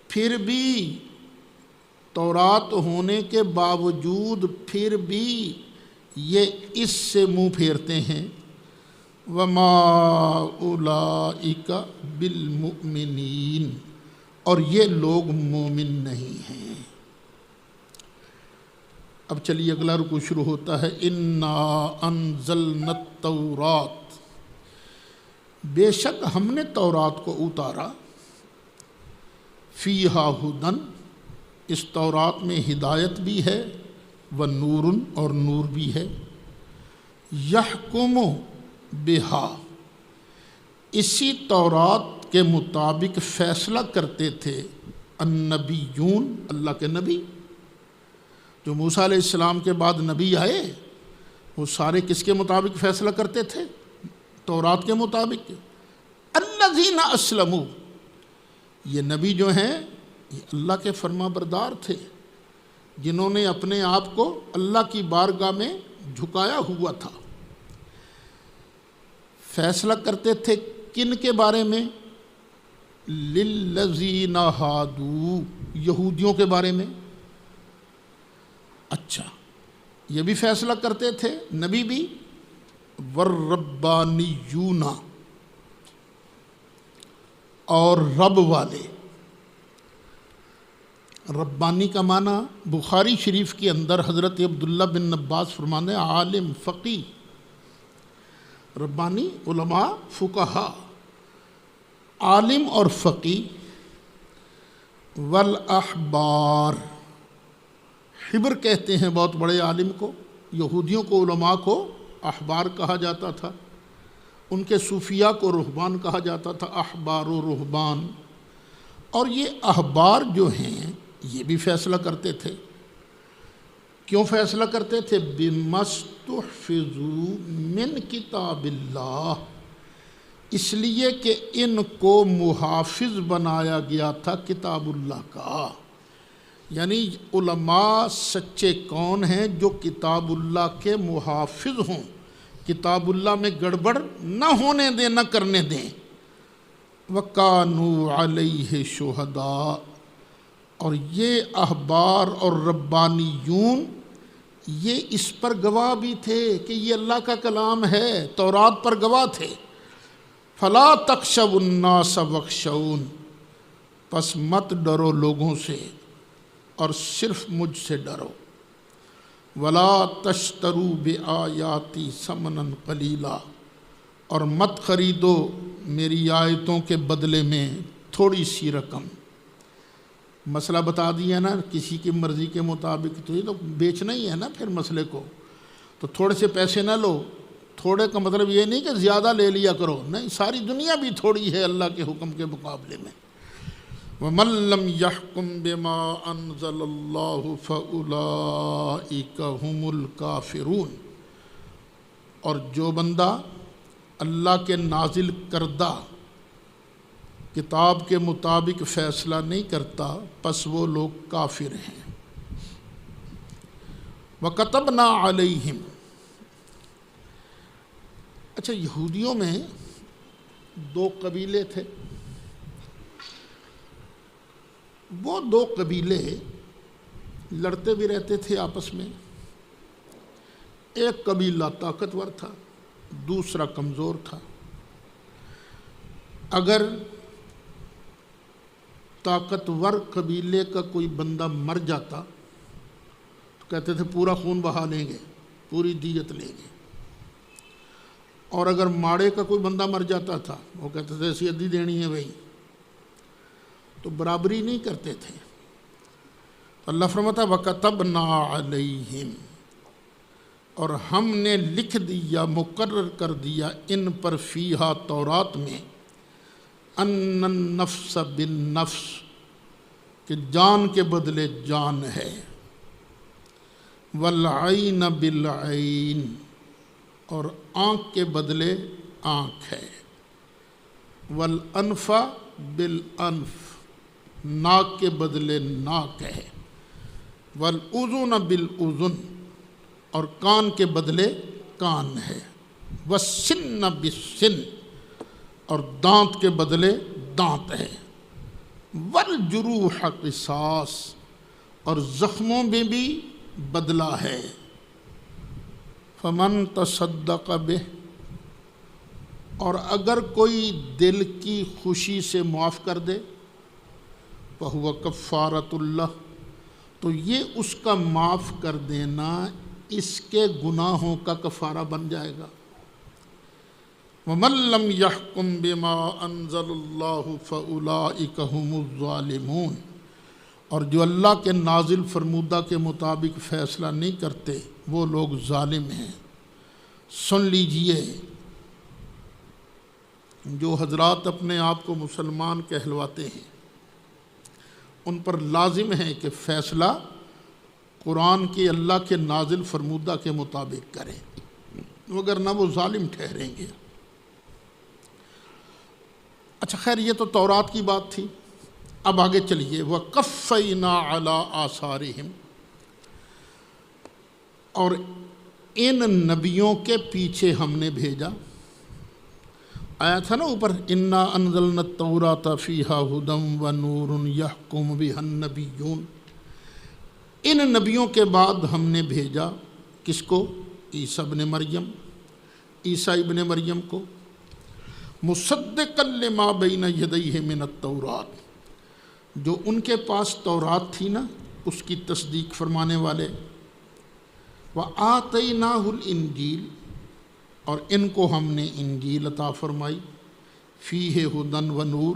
پھر بھی تورات ہونے کے باوجود پھر بھی یہ اس سے منہ پھیرتے ہیں۔ وما اولئک بالمؤمنین، اور یہ لوگ مومن نہیں ہیں۔ اب چلیے اگلا رکوع شروع ہوتا ہے، انا انزلنا التورات، بے شک ہم نے تورات کو اتارا، فیہا ہدن، اس تورات میں ہدایت بھی ہے، ونور، اور نور بھی ہے، یحکم بہا، اسی تورات کے مطابق فیصلہ کرتے تھے النبیون، اللہ کے نبی جو موسیٰ علیہ السلام کے بعد نبی آئے، وہ سارے کس کے مطابق فیصلہ کرتے تھے؟ تورات کے مطابق۔ الذین اسلموا، یہ نبی جو ہیں یہ اللہ کے فرما بردار تھے، جنہوں نے اپنے آپ کو اللہ کی بارگاہ میں جھکایا ہوا تھا۔ فیصلہ کرتے تھے کن کے بارے میں؟ للذین ہادو، یہودیوں کے بارے میں۔ اچھا، یہ بھی فیصلہ کرتے تھے نبی بھی، والربانیون، اور رب والے۔ ربانی کا معنی بخاری شریف کے اندر حضرت عبداللہ بن عباس فرمانے عالم فقی، ربانی علماء فقہا، عالم اور فقی، والاحبار، حبر کہتے ہیں بہت بڑے عالم کو، یہودیوں کو علماء کو احبار کہا جاتا تھا، ان کے صوفیاء کو رہبان کہا جاتا تھا، احبار و رہبان۔ اور یہ احبار جو ہیں یہ بھی فیصلہ کرتے تھے، کیوں فیصلہ کرتے تھے؟ بِمَسْتُحْفِظُوا مِنْ کتاب اللہ، اس لیے کہ ان کو محافظ بنایا گیا تھا کتاب اللہ کا۔ یعنی علماء سچے کون ہیں؟ جو کتاب اللہ کے محافظ ہوں، کتاب اللہ میں گڑبڑ نہ ہونے دیں، نہ کرنے دیں۔ وَكَانُوا عَلَيْهِ شُهَدَاءَ، اور یہ احبار اور ربانیون یہ اس پر گواہ بھی تھے کہ یہ اللہ کا کلام ہے، تورات پر گواہ تھے۔ فَلَا تَخْشَوُا النَّاسَ وَاخْشَوْنِ، پس مت ڈرو لوگوں سے اور صرف مجھ سے ڈرو۔ وَلَا تَشْتَرُوا بِآيَاتِي ثَمَنًا قَلِيلًا، اور مت خریدو میری آیتوں کے بدلے میں تھوڑی سی رقم۔ مسئلہ بتا دیا نا، کسی کی مرضی کے مطابق، تو یہ تو بیچنا ہی ہے نا پھر مسئلے کو۔ تو تھوڑے سے پیسے نہ لو، تھوڑے کا مطلب یہ نہیں کہ زیادہ لے لیا کرو، نہیں، ساری دنیا بھی تھوڑی ہے اللہ کے حکم کے مقابلے میں۔ وَمَن لَّمْ يَحْكُم بِمَا أَنزَلَ اللَّهُ فَأُولَٰئِكَ هُمُ الْكَافِرُونَ، اور جو بندہ اللہ کے نازل کردہ کتاب کے مطابق فیصلہ نہیں کرتا، پس وہ لوگ کافر ہیں۔ وَكَتَبْنَا عَلَيْهِمْ، اچھا یہودیوں میں دو قبیلے تھے، وہ دو قبیلے لڑتے بھی رہتے تھے آپس میں۔ ایک قبیلہ طاقتور تھا، دوسرا کمزور تھا۔ اگر طاقتور قبیلے کا کوئی بندہ مر جاتا تو کہتے تھے پورا خون بہا لیں گے، پوری دیت لیں گے، اور اگر ماڑے کا کوئی بندہ مر جاتا تھا وہ کہتے تھے ایسی عدی دینی ہے بھائی، تو برابری نہیں کرتے تھے۔ تو اللہ فرماتا وَكَتَبْنَا عَلَيْهِمْ، اور ہم نے لکھ دیا، مقرر کر دیا ان پر، فیہا تورات میں، ان النفس بالنفس، کہ جان کے بدلے جان ہے، والعین بالعین، اور آنکھ کے بدلے آنکھ ہے، والانف بالانف، ناک کے بدلے ناک ہے، والاذن بالاذن، اور کان کے بدلے کان ہے، والسن بالسن، اور دانت کے بدلے دانت ہے، والجروح قصاص، اور زخموں میں بھی بدلہ ہے، فمن تصدق بہ، اور اگر کوئی دل کی خوشی سے معاف کر دے، فہو کفارۃ اللہ، تو یہ اس کا معاف کر دینا اس کے گناہوں کا کفارہ بن جائے گا۔ وَمَن لَّمْ يَحْكُم بِمَا أَنزَلَ اللَّهُ فَأُولَٰئِكَ هُمُ الظَّالِمُونَ، اور جو اللہ کے نازل فرمودہ کے مطابق فیصلہ نہیں کرتے وہ لوگ ظالم ہیں۔ سن لیجئے، جو حضرات اپنے آپ کو مسلمان کہلواتے ہیں ان پر لازم ہے کہ فیصلہ قرآن کے اللہ کے نازل فرمودہ کے مطابق کریں، وگرنہ وہ ظالم ٹھہریں گے۔ اچھا خیر، یہ تو تورات کی بات تھی۔ اب آگے چلیے، وَقَفَّيْنَا عَلَىٰ آثَارِهِمْ، اور ان نبیوں کے پیچھے ہم نے بھیجا۔ آیا تھا نا اوپر، اِنَّا أَنزَلْنَا التَّوْرَاةَ فِيهَا هُدًى وَنُورٌ يَحْكُمُ بِهَا النَّبِيُّونَ، ان نبیوں کے بعد ہم نے بھیجا کس کو؟ عیسیٰ ابن مریم، عیسیٰ ابن مریم کو، مُصَدِّقًا لِمَا بَيْنَ يَدَيْهِ مِنَ التَّوْرَاةِ، جو ان کے پاس تورات تھی نا اس کی تصدیق فرمانے والے، وَآتَيْنَاهُ الْإِنْجِيلَ، اور ان کو ہم نے انجیل عطا فرمائی، فیہ ہدن و نور،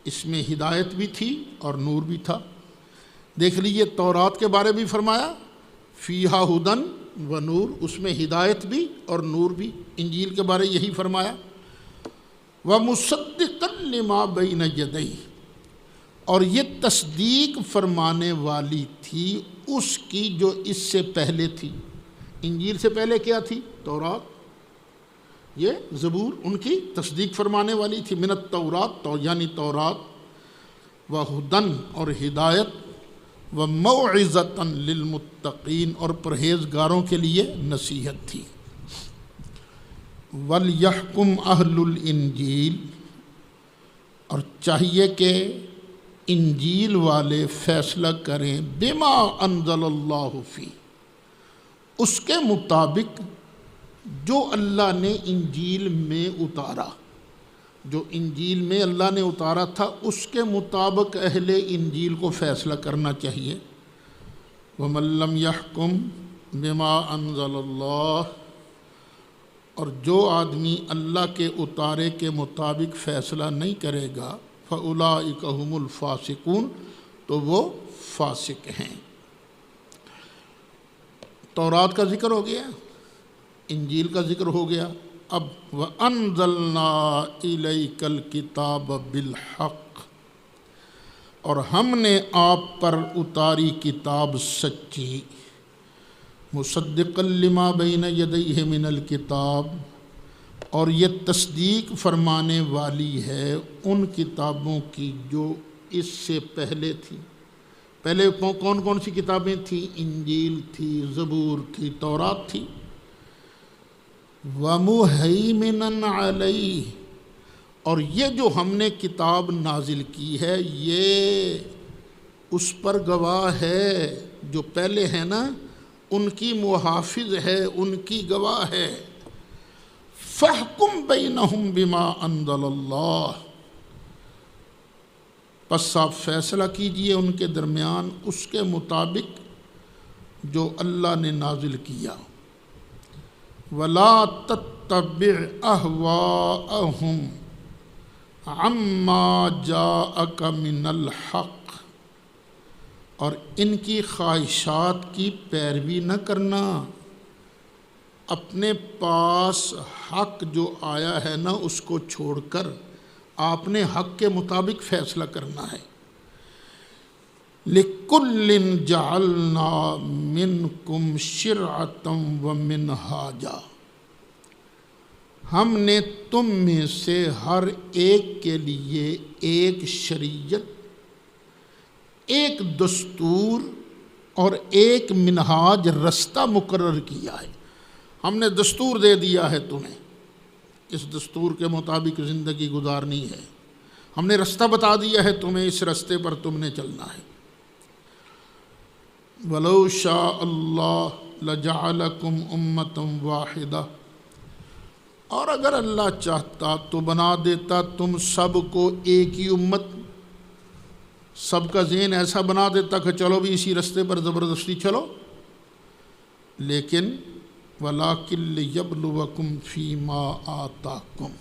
اس میں ہدایت بھی تھی اور نور بھی تھا۔ دیکھ لیجئے، تورات کے بارے بھی فرمایا فیہا ہدن و نور، اس میں ہدایت بھی اور نور بھی۔ انجیل کے بارے یہی فرمایا، وَمُصَدِّقًا لِمَا بَيْنَ يَدَيْهِ، اور یہ تصدیق فرمانے والی تھی اس کی جو اس سے پہلے تھی۔ انجیل سے پہلے کیا تھی؟ تورات، یہ زبور ان کی تصدیق فرمانے والی تھی۔ من التورات، یعنی تورات، وہدن، اور ہدایت، وموعظۃ للمتقین، اور پرہیزگاروں کے لیے نصیحت تھی۔ وَلْيَحْكُمْ أَهْلُ الْإِنْجِيلِ، اور چاہیے کہ انجیل والے فیصلہ کریں، بما انزل اللہ فی، اس کے مطابق جو اللہ نے انجیل میں اتارا، جو انجیل میں اللہ نے اتارا تھا اس کے مطابق اہل انجیل کو فیصلہ کرنا چاہیے۔ وَمَن لَّمْ يَحْكُم بِمَا أَنزَلَ اللَّهُ، اور جو آدمی اللہ کے اتارے کے مطابق فیصلہ نہیں کرے گا، فَأُولَٰئِكَ هُمُ الْفَاسِقُونَ، تو وہ فاسق ہیں۔ تورات کا ذکر ہو گیا، انجیل کا ذکر ہو گیا، اب وَأَنزَلْنَا إِلَيْكَ الْكِتَابَ بِالْحَقِّ، اور ہم نے آپ پر اتاری کتاب سچی، مُصَدِّقًا لِمَا بَيْنَ يَدَيْهِ مِنَ الْكِتَابِ، اور یہ تصدیق فرمانے والی ہے ان کتابوں کی جو اس سے پہلے تھی۔ پہلے کون کون سی کتابیں تھیں؟ انجیل تھی، زبور تھی، تورات تھی۔ وَمُهَيْمِنًا عَلَيْهِ، اور یہ جو ہم نے کتاب نازل کی ہے یہ اس پر گواہ ہے، جو پہلے ہے نا ان کی محافظ ہے، ان کی گواہ ہے۔ فَاحْكُم بَيْنَهُم بِمَا أَنزَلَ اللَّهُ، پس آپ فیصلہ کیجئے ان کے درمیان اس کے مطابق جو اللہ نے نازل کیا۔ وَلَا تَتَّبِعْ أَهْوَاءَهُمْ عَمَّا جَاءَكَ مِنَ الْحَقِّ، اور ان کی خواہشات کی پیروی نہ کرنا، اپنے پاس حق جو آیا ہے نا اس کو چھوڑ کر آپ نے حق کے مطابق فیصلہ کرنا ہے۔ لِكُلٍّ جَعَلْنَا مِنْكُمْ شِرْعَةً وَمِنْهَاجًا، ہم نے تم میں سے ہر ایک کے لیے ایک شریعت، ایک دستور اور ایک منہاج، رستہ مقرر کیا ہے۔ ہم نے دستور دے دیا ہے تمہیں، اس دستور کے مطابق زندگی گزارنی ہے۔ ہم نے رستہ بتا دیا ہے تمہیں، اس رستے پر تم نے چلنا ہے۔ وَلَوْ شَاءَ اللَّهُ لَجَعَلَكُمْ أُمَّةً وَاحِدَةً، اور اگر اللہ چاہتا تو بنا دیتا تم سب کو ایک ہی امت، سب کا ذہن ایسا بنا دیتا کہ چلو بھی اسی رستے پر زبردستی چلو، لیکن وَلَٰكِن لِيَبْلُوَكُمْ فِي مَا آتَاكُمْ،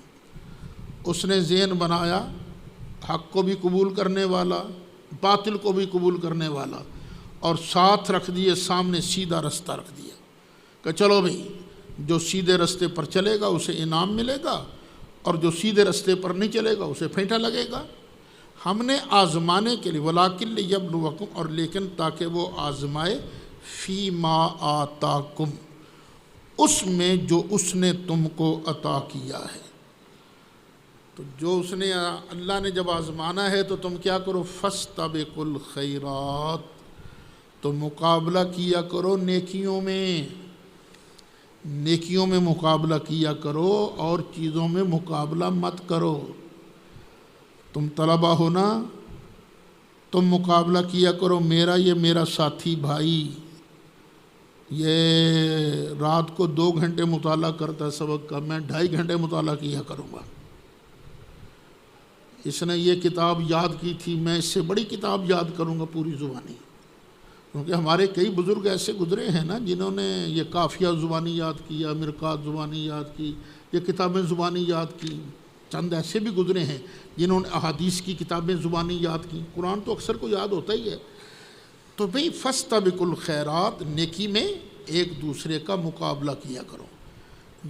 اس نے ذہن بنایا حق کو بھی قبول کرنے والا، باطل کو بھی قبول کرنے والا، اور ساتھ رکھ دیے سامنے سیدھا رستہ رکھ دیا کہ چلو بھئی جو سیدھے رستے پر چلے گا اسے انعام ملے گا، اور جو سیدھے رستے پر نہیں چلے گا اسے پھینٹا لگے گا۔ ہم نے آزمانے کے لیے وَلَٰكِن لِيَبْلُوَكُمْ، اور لیکن تاکہ وہ آزمائے فی ما آتاکم، اس میں جو اس نے تم کو عطا کیا ہے۔ تو جو اس نے اللہ نے جب آزمانا ہے تو تم کیا کرو؟ فَاسْتَبِقُوا الْخَيْرَاتِ، تو مقابلہ کیا کرو نیکیوں میں، نیکیوں میں مقابلہ کیا کرو اور چیزوں میں مقابلہ مت کرو۔ تم طلبہ ہو نا، تم مقابلہ کیا کرو، میرا ساتھی بھائی یہ رات کو 2 گھنٹے مطالعہ کرتا ہے سبق کا، میں 2.5 گھنٹے مطالعہ کیا کروں گا۔ اس نے یہ کتاب یاد کی تھی، میں اس سے بڑی کتاب یاد کروں گا پوری زبانی۔ کیونکہ ہمارے کئی بزرگ ایسے گزرے ہیں نا جنہوں نے یہ قافیہ زبانی یاد کیا، مرقات زبانی یاد کی، یہ کتابیں زبانی یاد کی۔ چند ایسے بھی گزرے ہیں جنہوں نے احادیث کی کتابیں زبانی یاد کی۔ قرآن تو اکثر کو یاد ہوتا ہی ہے۔ تو بھئی فَاسْتَبِقُوا الْخَيْرَاتِ، نیکی میں ایک دوسرے کا مقابلہ کیا کرو۔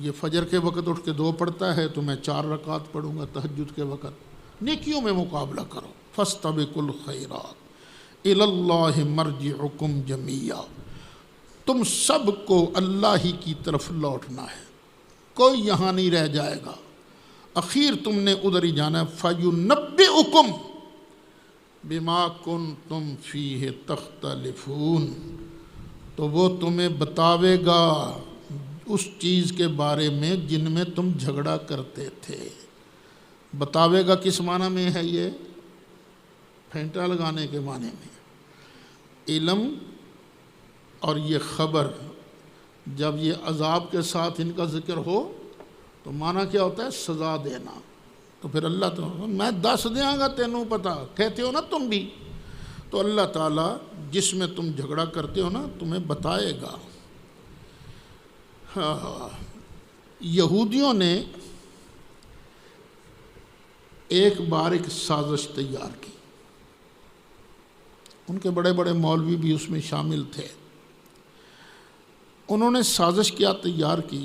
یہ فجر کے وقت اٹھ کے 2 پڑھتا ہے تو میں 4 رکعت پڑھوں گا تہجد کے وقت۔ نیکیوں میں مقابلہ کرو۔ فَاسْتَبِقُوا الْخَيْرَاتِ إِلَى اللَّهِ مَرْجِعُكُمْ جَمِيعًا، تم سب کو اللہ ہی کی طرف لوٹنا ہے، کوئی یہاں نہیں رہ جائے گا، اخیر تم نے ادھر ہی جانا ہے۔ فَيُنَبِّئُكُمْ بِمَا كُنْتُمْ فِيهِ تَخْتَلِفُونَ، تو وہ تمہیں بتاوے گا اس چیز کے بارے میں جن میں تم جھگڑا کرتے تھے۔ بتاوے گا کس معنی میں ہے؟ یہ پھینٹا لگانے کے معنی میں۔ علم اور یہ خبر جب یہ عذاب کے ساتھ ان کا ذکر ہو تو معنی کیا ہوتا ہے؟ سزا دینا۔ تو پھر اللہ تعالیٰ میں دس دیاں گا تینوں پتہ، کہتے ہو نا تم بھی، تو اللہ تعالیٰ جس میں تم جھگڑا کرتے ہو نا تمہیں بتائے گا۔ یہودیوں نے ایک بار ایک سازش تیار کی، ان کے بڑے بڑے مولوی بھی اس میں شامل تھے۔ انہوں نے سازش کیا تیار کی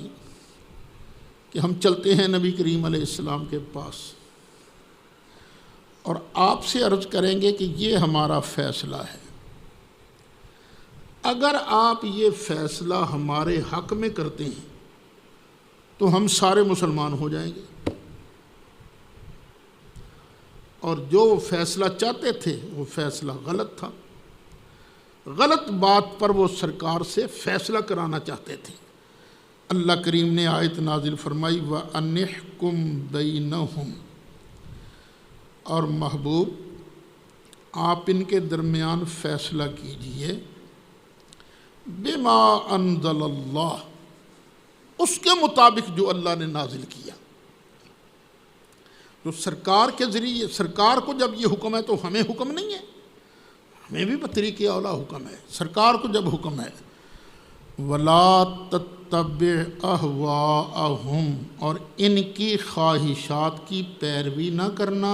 کہ ہم چلتے ہیں نبی کریم علیہ السلام کے پاس اور آپ سے عرض کریں گے کہ یہ ہمارا فیصلہ ہے، اگر آپ یہ فیصلہ ہمارے حق میں کرتے ہیں تو ہم سارے مسلمان ہو جائیں گے، اور جو فیصلہ چاہتے تھے وہ فیصلہ غلط تھا، غلط بات پر وہ سرکار سے فیصلہ کرانا چاہتے تھے۔ اللہ کریم نے آیت نازل فرمائی وَأَنِحْكُمْ بَيْنَهُمْ، اور محبوب آپ ان کے درمیان فیصلہ کیجئے بِمَا أَنزَلَ اللَّهُ، اس کے مطابق جو اللہ نے نازل کیا۔ تو سرکار کے ذریعے، سرکار کو جب یہ حکم ہے تو ہمیں حکم نہیں ہے، ہمیں بھی بطریق اولا حکم ہے۔ سرکار کو جب حکم ہے وَلَا تَتَّبِعْ أَهْوَاءَهُمْ، اور ان کی خواہشات کی پیروی نہ کرنا،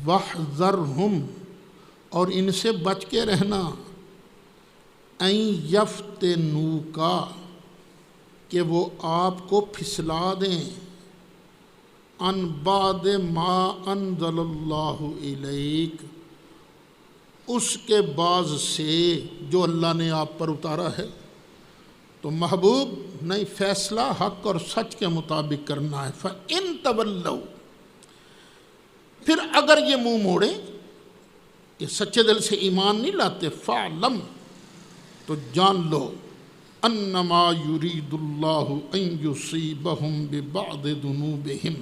وَاحْذَرْهُمْ، اور ان سے بچ کے رہنا، أَن يَفْتِنُوكَ، کہ وہ آپ کو پھسلا دیں، عن بعد ما انزل اللہ الیک، اس کے بعض سے جو اللہ نے آپ پر اتارا ہے۔ تو محبوب نہیں، فیصلہ حق اور سچ کے مطابق کرنا ہے۔ فَإِن تَوَلَّوْا، پھر اگر یہ منہ موڑے، یہ سچے دل سے ایمان نہیں لاتے، فَعْلَمْ، تو جان لو، انما یرید اللہ ان یصیبہم ببعض ذنوبہم،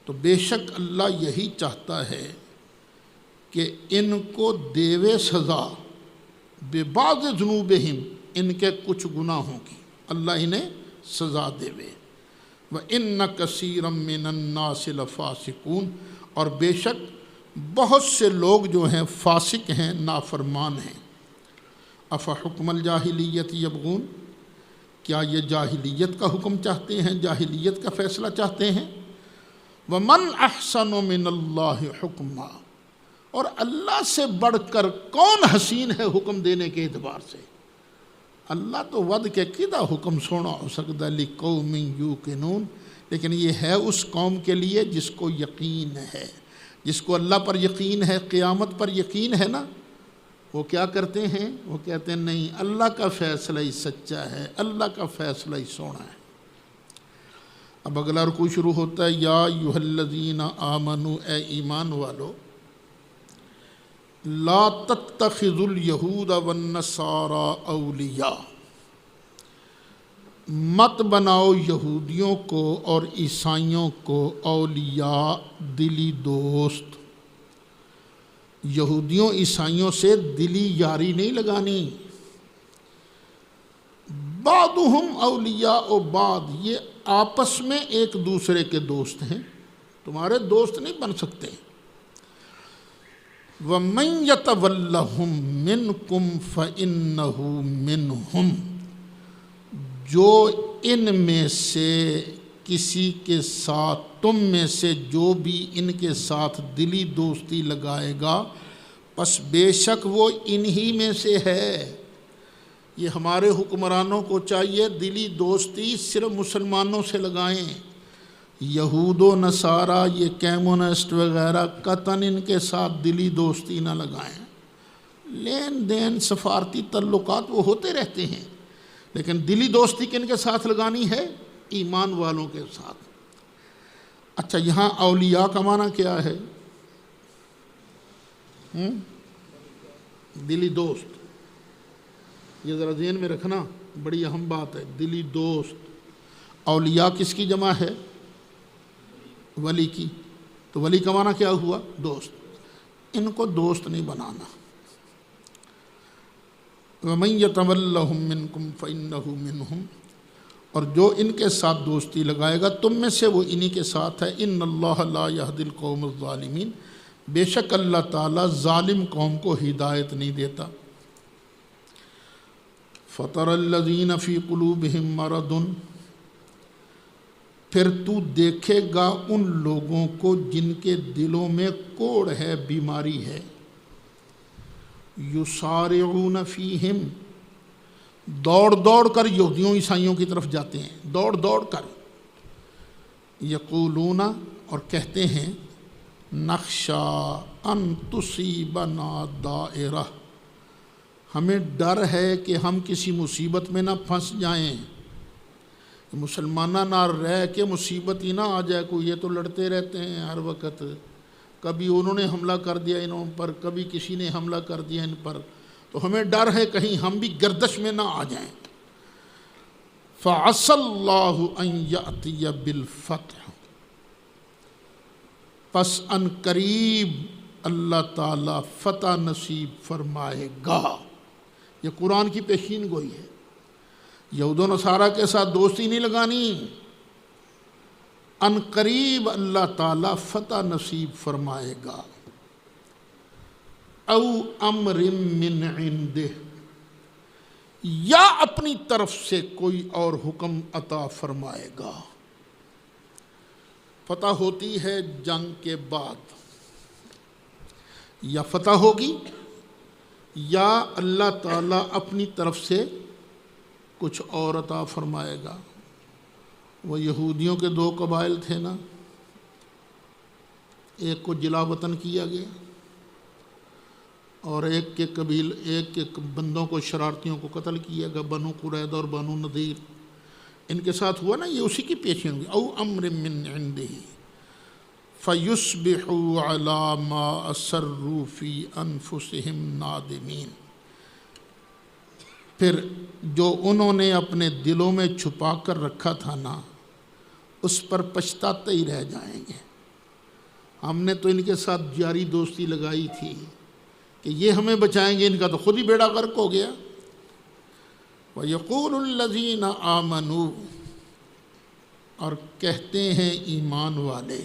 تو بے شک اللہ یہی چاہتا ہے کہ ان کو دیوے سزا، ببعض ذنوبہم، ان کے کچھ گناہوں کی اللہ انہیں سزا دیوے۔ وَإِنَّ كَثِيرًا مِّنَ النَّاسِ لَفَاسِقُونَ، اور بے شک بہت سے لوگ جو ہیں فاسق ہیں، نافرمان ہیں۔ افحکم الجاہلیت یبغون، کیا یہ جاہلیت کا حکم چاہتے ہیں، جاہلیت کا فیصلہ چاہتے ہیں؟ ومن احسن من اللہ حکما، اور اللہ سے بڑھ کر کون حسین ہے حکم دینے کے اعتبار سے؟ اللہ تو ود کے کدا حکم سونا ہو سکتا لقوم یوقنون، لیکن یہ ہے اس قوم کے لیے جس کو یقین ہے، جس کو اللہ پر یقین ہے، قیامت پر یقین ہے نا، وہ کیا کرتے ہیں؟ وہ کہتے ہیں نہیں، اللہ کا فیصلہ ہی سچا ہے، اللہ کا فیصلہ ہی سونا ہے۔ اب اگلا رکوع شروع ہوتا ہے، یا ایھا الذین آمنوا، اے ایمان والو، لا تتخذوا الیہود والنصارى اولیاء، مت بناؤ یہودیوں کو اور عیسائیوں کو اولیاء، دلی دوست۔ یہودیوں عیسائیوں سے دلی یاری نہیں لگانی۔ بعضهم اولیاء بعض، یہ آپس میں ایک دوسرے کے دوست ہیں، تمہارے دوست نہیں بن سکتے۔ وَمَن يَتَوَلَّهُم مِّنكُمْ فَإِنَّهُ مِنْهُمْ، جو ان میں سے کسی کے ساتھ، تم میں سے جو بھی ان کے ساتھ دلی دوستی لگائے گا، پس بے شک وہ انہی میں سے ہے۔ یہ ہمارے حکمرانوں کو چاہیے دلی دوستی صرف مسلمانوں سے لگائیں، یہود و نصارہ، یہ کیمونسٹ وغیرہ قطعاً ان کے ساتھ دلی دوستی نہ لگائیں۔ لین دین، سفارتی تعلقات وہ ہوتے رہتے ہیں، لیکن دلی دوستی کن کے ساتھ لگانی ہے؟ ایمان والوں کے ساتھ۔ اچھا، یہاں اولیاء کا معنی کیا ہے؟ دلی دوست، یہ ذرا ذہن میں رکھنا، بڑی اہم بات ہے۔ دلی دوست، اولیاء کس کی جمع ہے؟ ولی کی۔ تو ولی کا معنی کیا ہوا؟ دوست۔ ان کو دوست نہیں بنانا۔ وَمَن يَتَوَلَّهُم مِّنكُمْ فَإِنَّهُ مِنْهُمْ، اور جو ان کے ساتھ دوستی لگائے گا تم میں سے، وہ انہی کے ساتھ ہے۔ إِنَّ اللَّهَ لَا يَهْدِي الْقَوْمَ الظَّالِمِينَ، بے شک اللہ تعالیٰ ظالم قوم کو ہدایت نہیں دیتا۔ فَتَرَى الَّذِينَ فِي قُلُوبِهِم مَّرَضٌ، پھر تو دیکھے گا ان لوگوں کو جن کے دلوں میں کوڑ ہے، بیماری ہے۔ یسارعون فیہم، دوڑ دوڑ کر یہودیوں عیسائیوں کی طرف جاتے ہیں، دوڑ دوڑ کر۔ یقولون، اور کہتے ہیں، نخشا ان تصیبنا دائرہ، ہمیں ڈر ہے کہ ہم کسی مصیبت میں نہ پھنس جائیں، مسلمانہ نہ رہ کے مصیبت ہی نہ آ جائے کوئی۔ یہ تو لڑتے رہتے ہیں ہر وقت، کبھی انہوں نے حملہ کر دیا انہوں پر، کبھی کسی نے حملہ کر دیا ان پر، تو ہمیں ڈر ہے کہیں ہم بھی گردش میں نہ آ جائیں۔ فَعَسَى اللَّهُ أَن يَأْتِيَ بِالْفَتْحِ، پس ان قریب اللہ تعالیٰ فتح نصیب فرمائے گا۔ یہ قرآن کی پیشین گوئی ہے۔ یہود و نصارہ کے ساتھ دوستی نہیں لگانی، ان قریب اللہ تعالیٰ فتح نصیب فرمائے گا۔ او امر من عنده، یا اپنی طرف سے کوئی اور حکم عطا فرمائے گا۔ فتح ہوتی ہے جنگ کے بعد، یا فتح ہوگی یا اللہ تعالیٰ اپنی طرف سے کچھ اور عطا فرمائے گا۔ وہ یہودیوں کے دو قبائل تھے نا، ایک کو جلا وطن کیا گیا اور ایک کے بندوں کو، شرارتیوں کو قتل کیا گیا، بنو قریظہ اور بنو نذیر۔ ان کے ساتھ ہوا نا، یہ اسی کی پیشین ہوگی۔ او امر من عنده فیصبحوا علی ما اسروا فی انفسہم نادمین، پھر جو انہوں نے اپنے دلوں میں چھپا کر رکھا تھا نا، اس پر پچھتاتے ہی رہ جائیں گے۔ ہم نے تو ان کے ساتھ جاری دوستی لگائی تھی کہ یہ ہمیں بچائیں گے، ان کا تو خود ہی بیڑا غرق ہو گیا۔ وَيَقُولُ الَّذِينَ آمَنُوا، اور کہتے ہیں ایمان والے،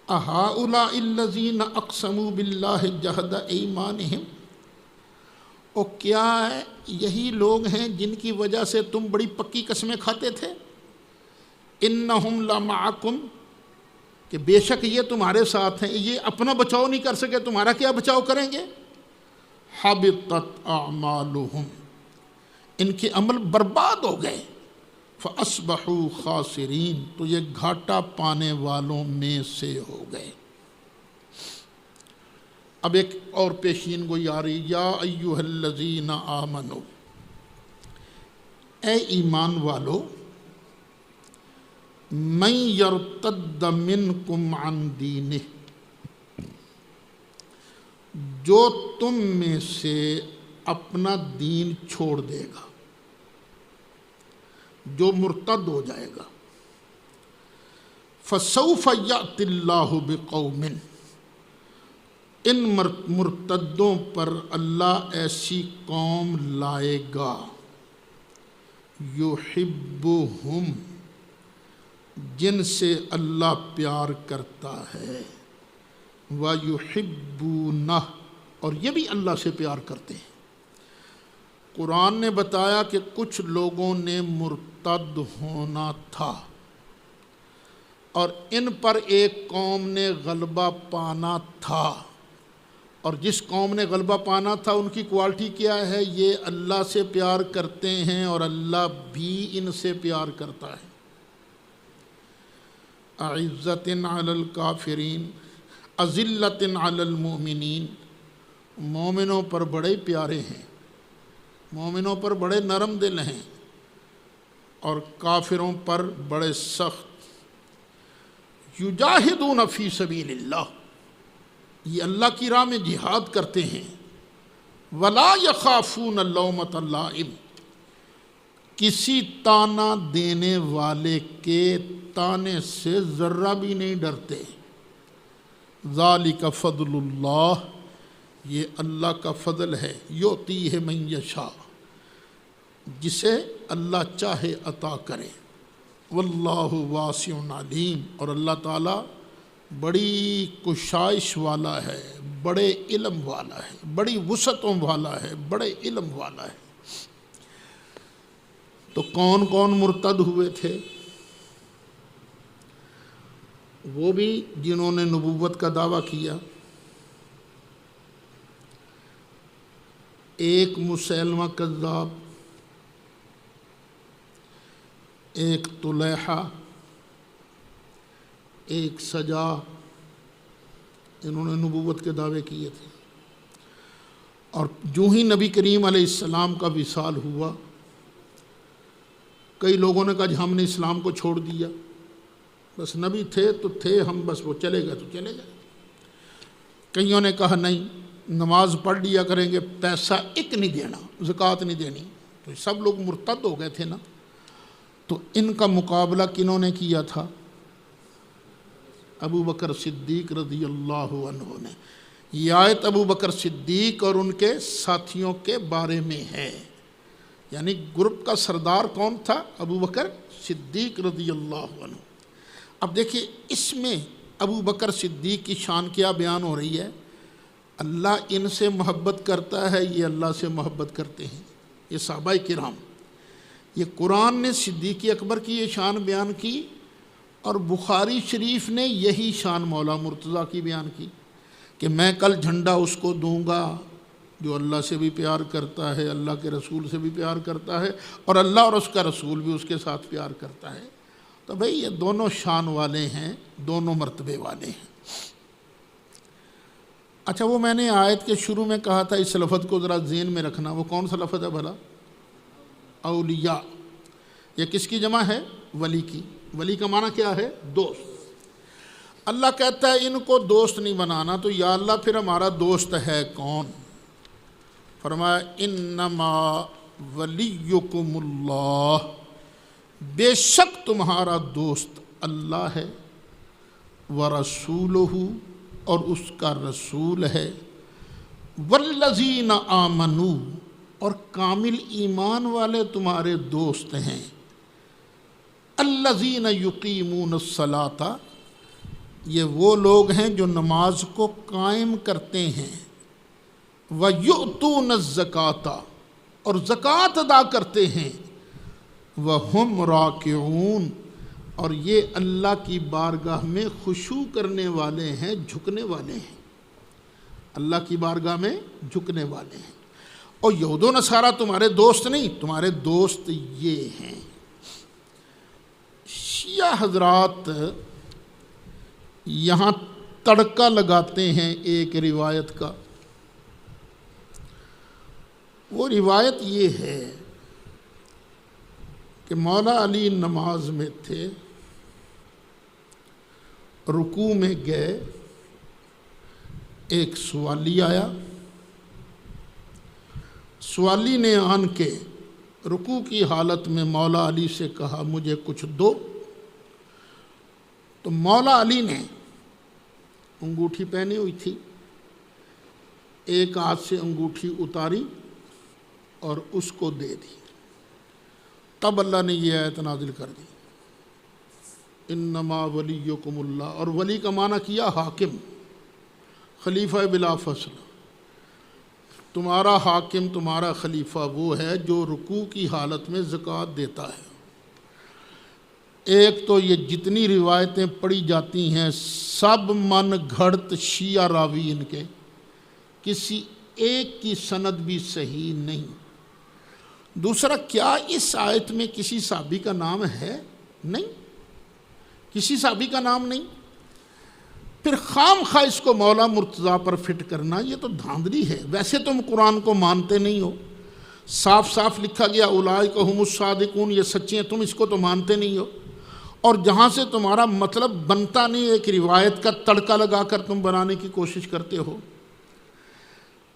اہؤلاء الذین اقسموا باللہ جہد ایمانہم، اور کیا یہی لوگ ہیں جن کی وجہ سے تم بڑی پکی قسمیں کھاتے تھے؟ انہم لمعکم، کہ بے شک یہ تمہارے ساتھ ہیں، یہ اپنا بچاؤ نہیں کر سکے، تمہارا کیا بچاؤ کریں گے؟ حبطت اعمالہم، ان کے عمل برباد ہو گئے، فاصبحوا خاسرین، تو یہ گھاٹا پانے والوں میں سے ہو گئے۔ اب ایک اور پیشین گوئی آ رہی، یا ایھا الذین آمنوا، اے ایمان والو، من یرتد منکم عن دینہ، جو تم میں سے اپنا دین چھوڑ دے گا، جو مرتد ہو جائے گا، فسوف یأتی اللہ بقوم، ان مرتدوں پر اللہ ایسی قوم لائے گا، یحبہم، جن سے اللہ پیار کرتا ہے، وَيُحِبُّونَهُ، اور یہ بھی اللہ سے پیار کرتے ہیں۔ قرآن نے بتایا کہ کچھ لوگوں نے مرتد ہونا تھا، اور ان پر ایک قوم نے غلبہ پانا تھا، اور جس قوم نے غلبہ پانا تھا ان کی کوالٹی کیا ہے؟ یہ اللہ سے پیار کرتے ہیں اور اللہ بھی ان سے پیار کرتا ہے۔ اعزۃ علی الکافرین اذلۃ علی المؤمنین، مومنوں پر بڑے پیارے ہیں، مومنوں پر بڑے نرم دل ہیں، اور کافروں پر بڑے سخت۔ یجاہدون فی سبیل اللہ، یہ اللہ کی راہ میں جہاد کرتے ہیں۔ ولا یخافون لومۃ لائم، کسی تانا دینے والے کے تانے سے ذرہ بھی نہیں ڈرتے۔ ذالک فضل اللہ، یہ اللہ کا فضل ہے، یؤتیہ من یشاء، جسے اللہ چاہے عطا کرے۔ واللہ واسع علیم، اور اللہ تعالیٰ بڑی کشائش والا ہے، بڑے علم والا ہے، بڑی وسعتوں والا ہے، بڑے علم والا ہے۔ تو کون کون مرتد ہوئے تھے؟ وہ بھی جنہوں نے نبوت کا دعویٰ کیا، ایک مسیلمہ کذاب، ایک طلیحہ، ایک سجا، انہوں نے نبوت کے دعوے کیے تھے۔ اور جو ہی نبی کریم علیہ السلام کا وصال ہوا، کئی لوگوں نے کہا جی ہم نے اسلام کو چھوڑ دیا، بس نبی تھے تو تھے ہم، بس وہ چلے گئے تو چلے گئے۔ کئیوں نے کہا نہیں، نماز پڑھ لیا کریں گے، پیسہ ایک نہیں دینا، زکوٰۃ نہیں دینی، تو سب لوگ مرتد ہو گئے تھے نا۔ تو ان کا مقابلہ کنہوں نے کیا تھا؟ ابو بکر صدیق رضی اللہ عنہ نے۔ یہ آیت ابو بکر صدیق اور ان کے ساتھیوں کے بارے میں ہے، یعنی گروپ کا سردار کون تھا؟ ابو بکر صدیق رضی اللہ عنہ۔ اب دیکھیے اس میں ابو بکر صدیق کی شان کیا بیان ہو رہی ہے؟ اللہ ان سے محبت کرتا ہے، یہ اللہ سے محبت کرتے ہیں، یہ صحابہ کرام۔ یہ قرآن نے صدیق اکبر کی یہ شان بیان کی، اور بخاری شریف نے یہی شان مولا مرتضیٰ کی بیان کی کہ میں کل جھنڈا اس کو دوں گا جو اللہ سے بھی پیار کرتا ہے، اللہ کے رسول سے بھی پیار کرتا ہے، اور اللہ اور اس کا رسول بھی اس کے ساتھ پیار کرتا ہے۔ تو بھئی یہ دونوں شان والے ہیں، دونوں مرتبے والے ہیں۔ اچھا، وہ میں نے آیت کے شروع میں کہا تھا، اس لفظ کو ذرا ذہن میں رکھنا، وہ کون سا لفظ ہے بھلا؟ اولیاء۔ یہ کس کی جمع ہے؟ ولی کی۔ ولی کا معنی کیا ہے؟ دوست۔ اللہ کہتا ہے ان کو دوست نہیں بنانا، تو یا اللہ پھر ہمارا دوست ہے کون؟ فرمایا انما ولیکم اللہ، بے شک تمہارا دوست اللہ ہے، ورسولہ، اور اس کا رسول ہے، والذین آمنوا، اور کامل ایمان والے تمہارے دوست ہیں، الذین یقیمون الصلاۃ، یہ وہ لوگ ہیں جو نماز کو قائم کرتے ہیں، وَيُؤْتُونَ الزَّكَاةَ اور زکوٰۃ ادا کرتے ہیں، وَهُمْ رَاكِعُونَ اور یہ اللہ کی بارگاہ میں خشوع کرنے والے ہیں، جھکنے والے ہیں، اللہ کی بارگاہ میں جھکنے والے ہیں۔ اور یہود و نصارہ تمہارے دوست نہیں، تمہارے دوست یہ ہیں۔ شیعہ حضرات یہاں تڑکا لگاتے ہیں ایک روایت کا۔ وہ روایت یہ ہے کہ مولا علی نماز میں تھے، رکوع میں گئے، ایک سوالی آیا، سوالی نے آن کے رکوع کی حالت میں مولا علی سے کہا مجھے کچھ دو، تو مولا علی نے انگوٹھی پہنی ہوئی تھی، ایک ہاتھ سے انگوٹھی اتاری اور اس کو دے دی۔ تب اللہ نے یہ آیت نازل کر دی، انما ولیکم اللہ، اور ولی کا معنی کیا حاکم، خلیفہ بلا فصل۔ تمہارا حاکم، تمہارا خلیفہ وہ ہے جو رکوع کی حالت میں زکوٰۃ دیتا ہے۔ ایک تو یہ جتنی روایتیں پڑھی جاتی ہیں سب من گھڑت شیعہ راوی ان کے، کسی ایک کی سند بھی صحیح نہیں۔ دوسرا، کیا اس آیت میں کسی صحابی کا نام ہے؟ نہیں، کسی صحابی کا نام نہیں۔ پھر خام خواہ اس کو مولا مرتضیٰ پر فٹ کرنا یہ تو دھاندلی ہے۔ ویسے تم قرآن کو مانتے نہیں ہو، صاف صاف لکھا گیا اولئک ھم الصادقون، یہ سچے ہیں، تم اس کو تو مانتے نہیں ہو، اور جہاں سے تمہارا مطلب بنتا نہیں، ایک روایت کا تڑکا لگا کر تم بنانے کی کوشش کرتے ہو۔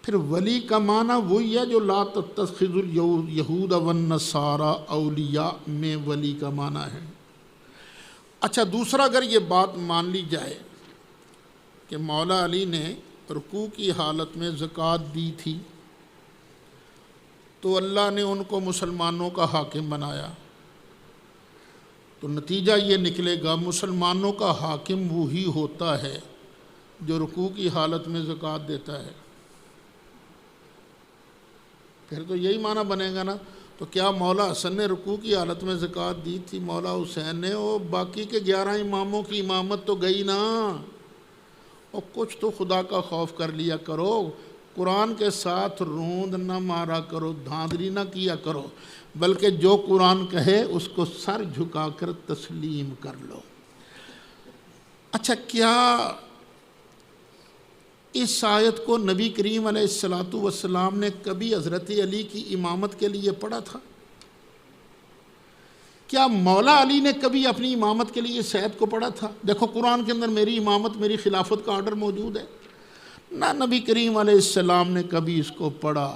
پھر ولی کا معنی وہی ہے جو لا تتخذوا الیہود والنصارى اولیاء میں ولی کا معنی ہے۔ اچھا، دوسرا اگر یہ بات مان لی جائے کہ مولا علی نے رکوع کی حالت میں زکوٰۃ دی تھی تو اللہ نے ان کو مسلمانوں کا حاکم بنایا، تو نتیجہ یہ نکلے گا مسلمانوں کا حاکم وہی ہوتا ہے جو رکوع کی حالت میں زکوٰۃ دیتا ہے۔ پھر تو یہی معنی بنے گا نا، تو کیا مولا حسن نے رکوع کی حالت میں زکوٰۃ دی تھی؟ مولا حسین نے؟ وہ باقی کے 11 اماموں کی امامت تو گئی نا۔ اور کچھ تو خدا کا خوف کر لیا کرو، قرآن کے ساتھ روند نہ مارا کرو، دھاندلی نہ کیا کرو، بلکہ جو قرآن کہے اس کو سر جھکا کر تسلیم کر لو۔ اچھا، کیا اس آیت کو نبی کریم علیہ السلام نے کبھی حضرت علی کی امامت کے لیے پڑھا تھا؟ کیا مولا علی نے کبھی اپنی امامت کے لیے سید کو پڑھا تھا؟ دیکھو قرآن کے اندر میری امامت، میری خلافت کا آرڈر موجود ہے۔ نہ نبی کریم علیہ السلام نے کبھی اس کو پڑھا،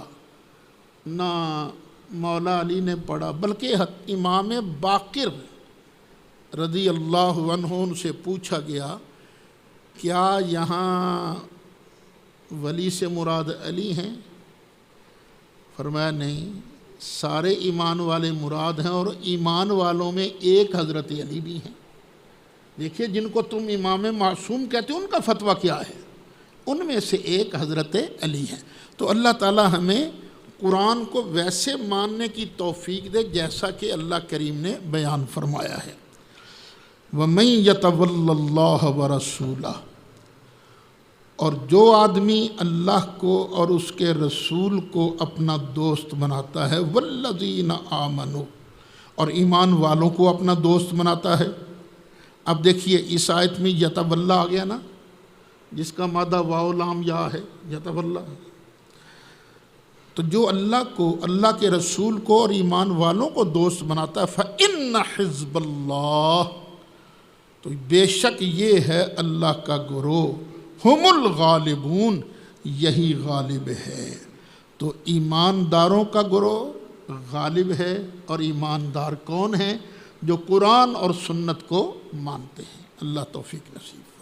نہ مولا علی نے پڑھا، بلکہ امام باقر رضی اللہ عنہ سے پوچھا گیا کیا یہاں ولی سے مراد علی ہیں؟ فرمایا نہیں، سارے ایمان والے مراد ہیں، اور ایمان والوں میں ایک حضرت علی بھی ہیں۔ دیکھیے، جن کو تم امام معصوم کہتے ہو ان کا فتویٰ کیا ہے، ان میں سے ایک حضرت علی ہے۔ تو اللہ تعالی ہمیں قرآن کو ویسے ماننے کی توفیق دے جیسا کہ اللہ کریم نے بیان فرمایا ہے۔ وَمَن يَتَوَلَّ اللَّهَ وَرَسُولَهُ اور جو آدمی اللہ کو اور اس کے رسول کو اپنا دوست بناتا ہے، والذین آمنوا اور ایمان والوں کو اپنا دوست بناتا ہے۔ اب دیکھیے اس آیت میں یتولی آ گیا نا، جس کا مادہ واو لام یا ہے، یتولی۔ تو جو اللہ کو، اللہ کے رسول کو اور ایمان والوں کو دوست بناتا ہے، فَإِنَّ حِزْبَ اللَّهِ تو بے شک یہ ہے اللہ کا گروہ، ہم الغالبون یہی غالب ہے۔ تو ایمانداروں کا گروہ غالب ہے، اور ایماندار کون ہیں؟ جو قرآن اور سنت کو مانتے ہیں۔ اللہ توفیق نصیب۔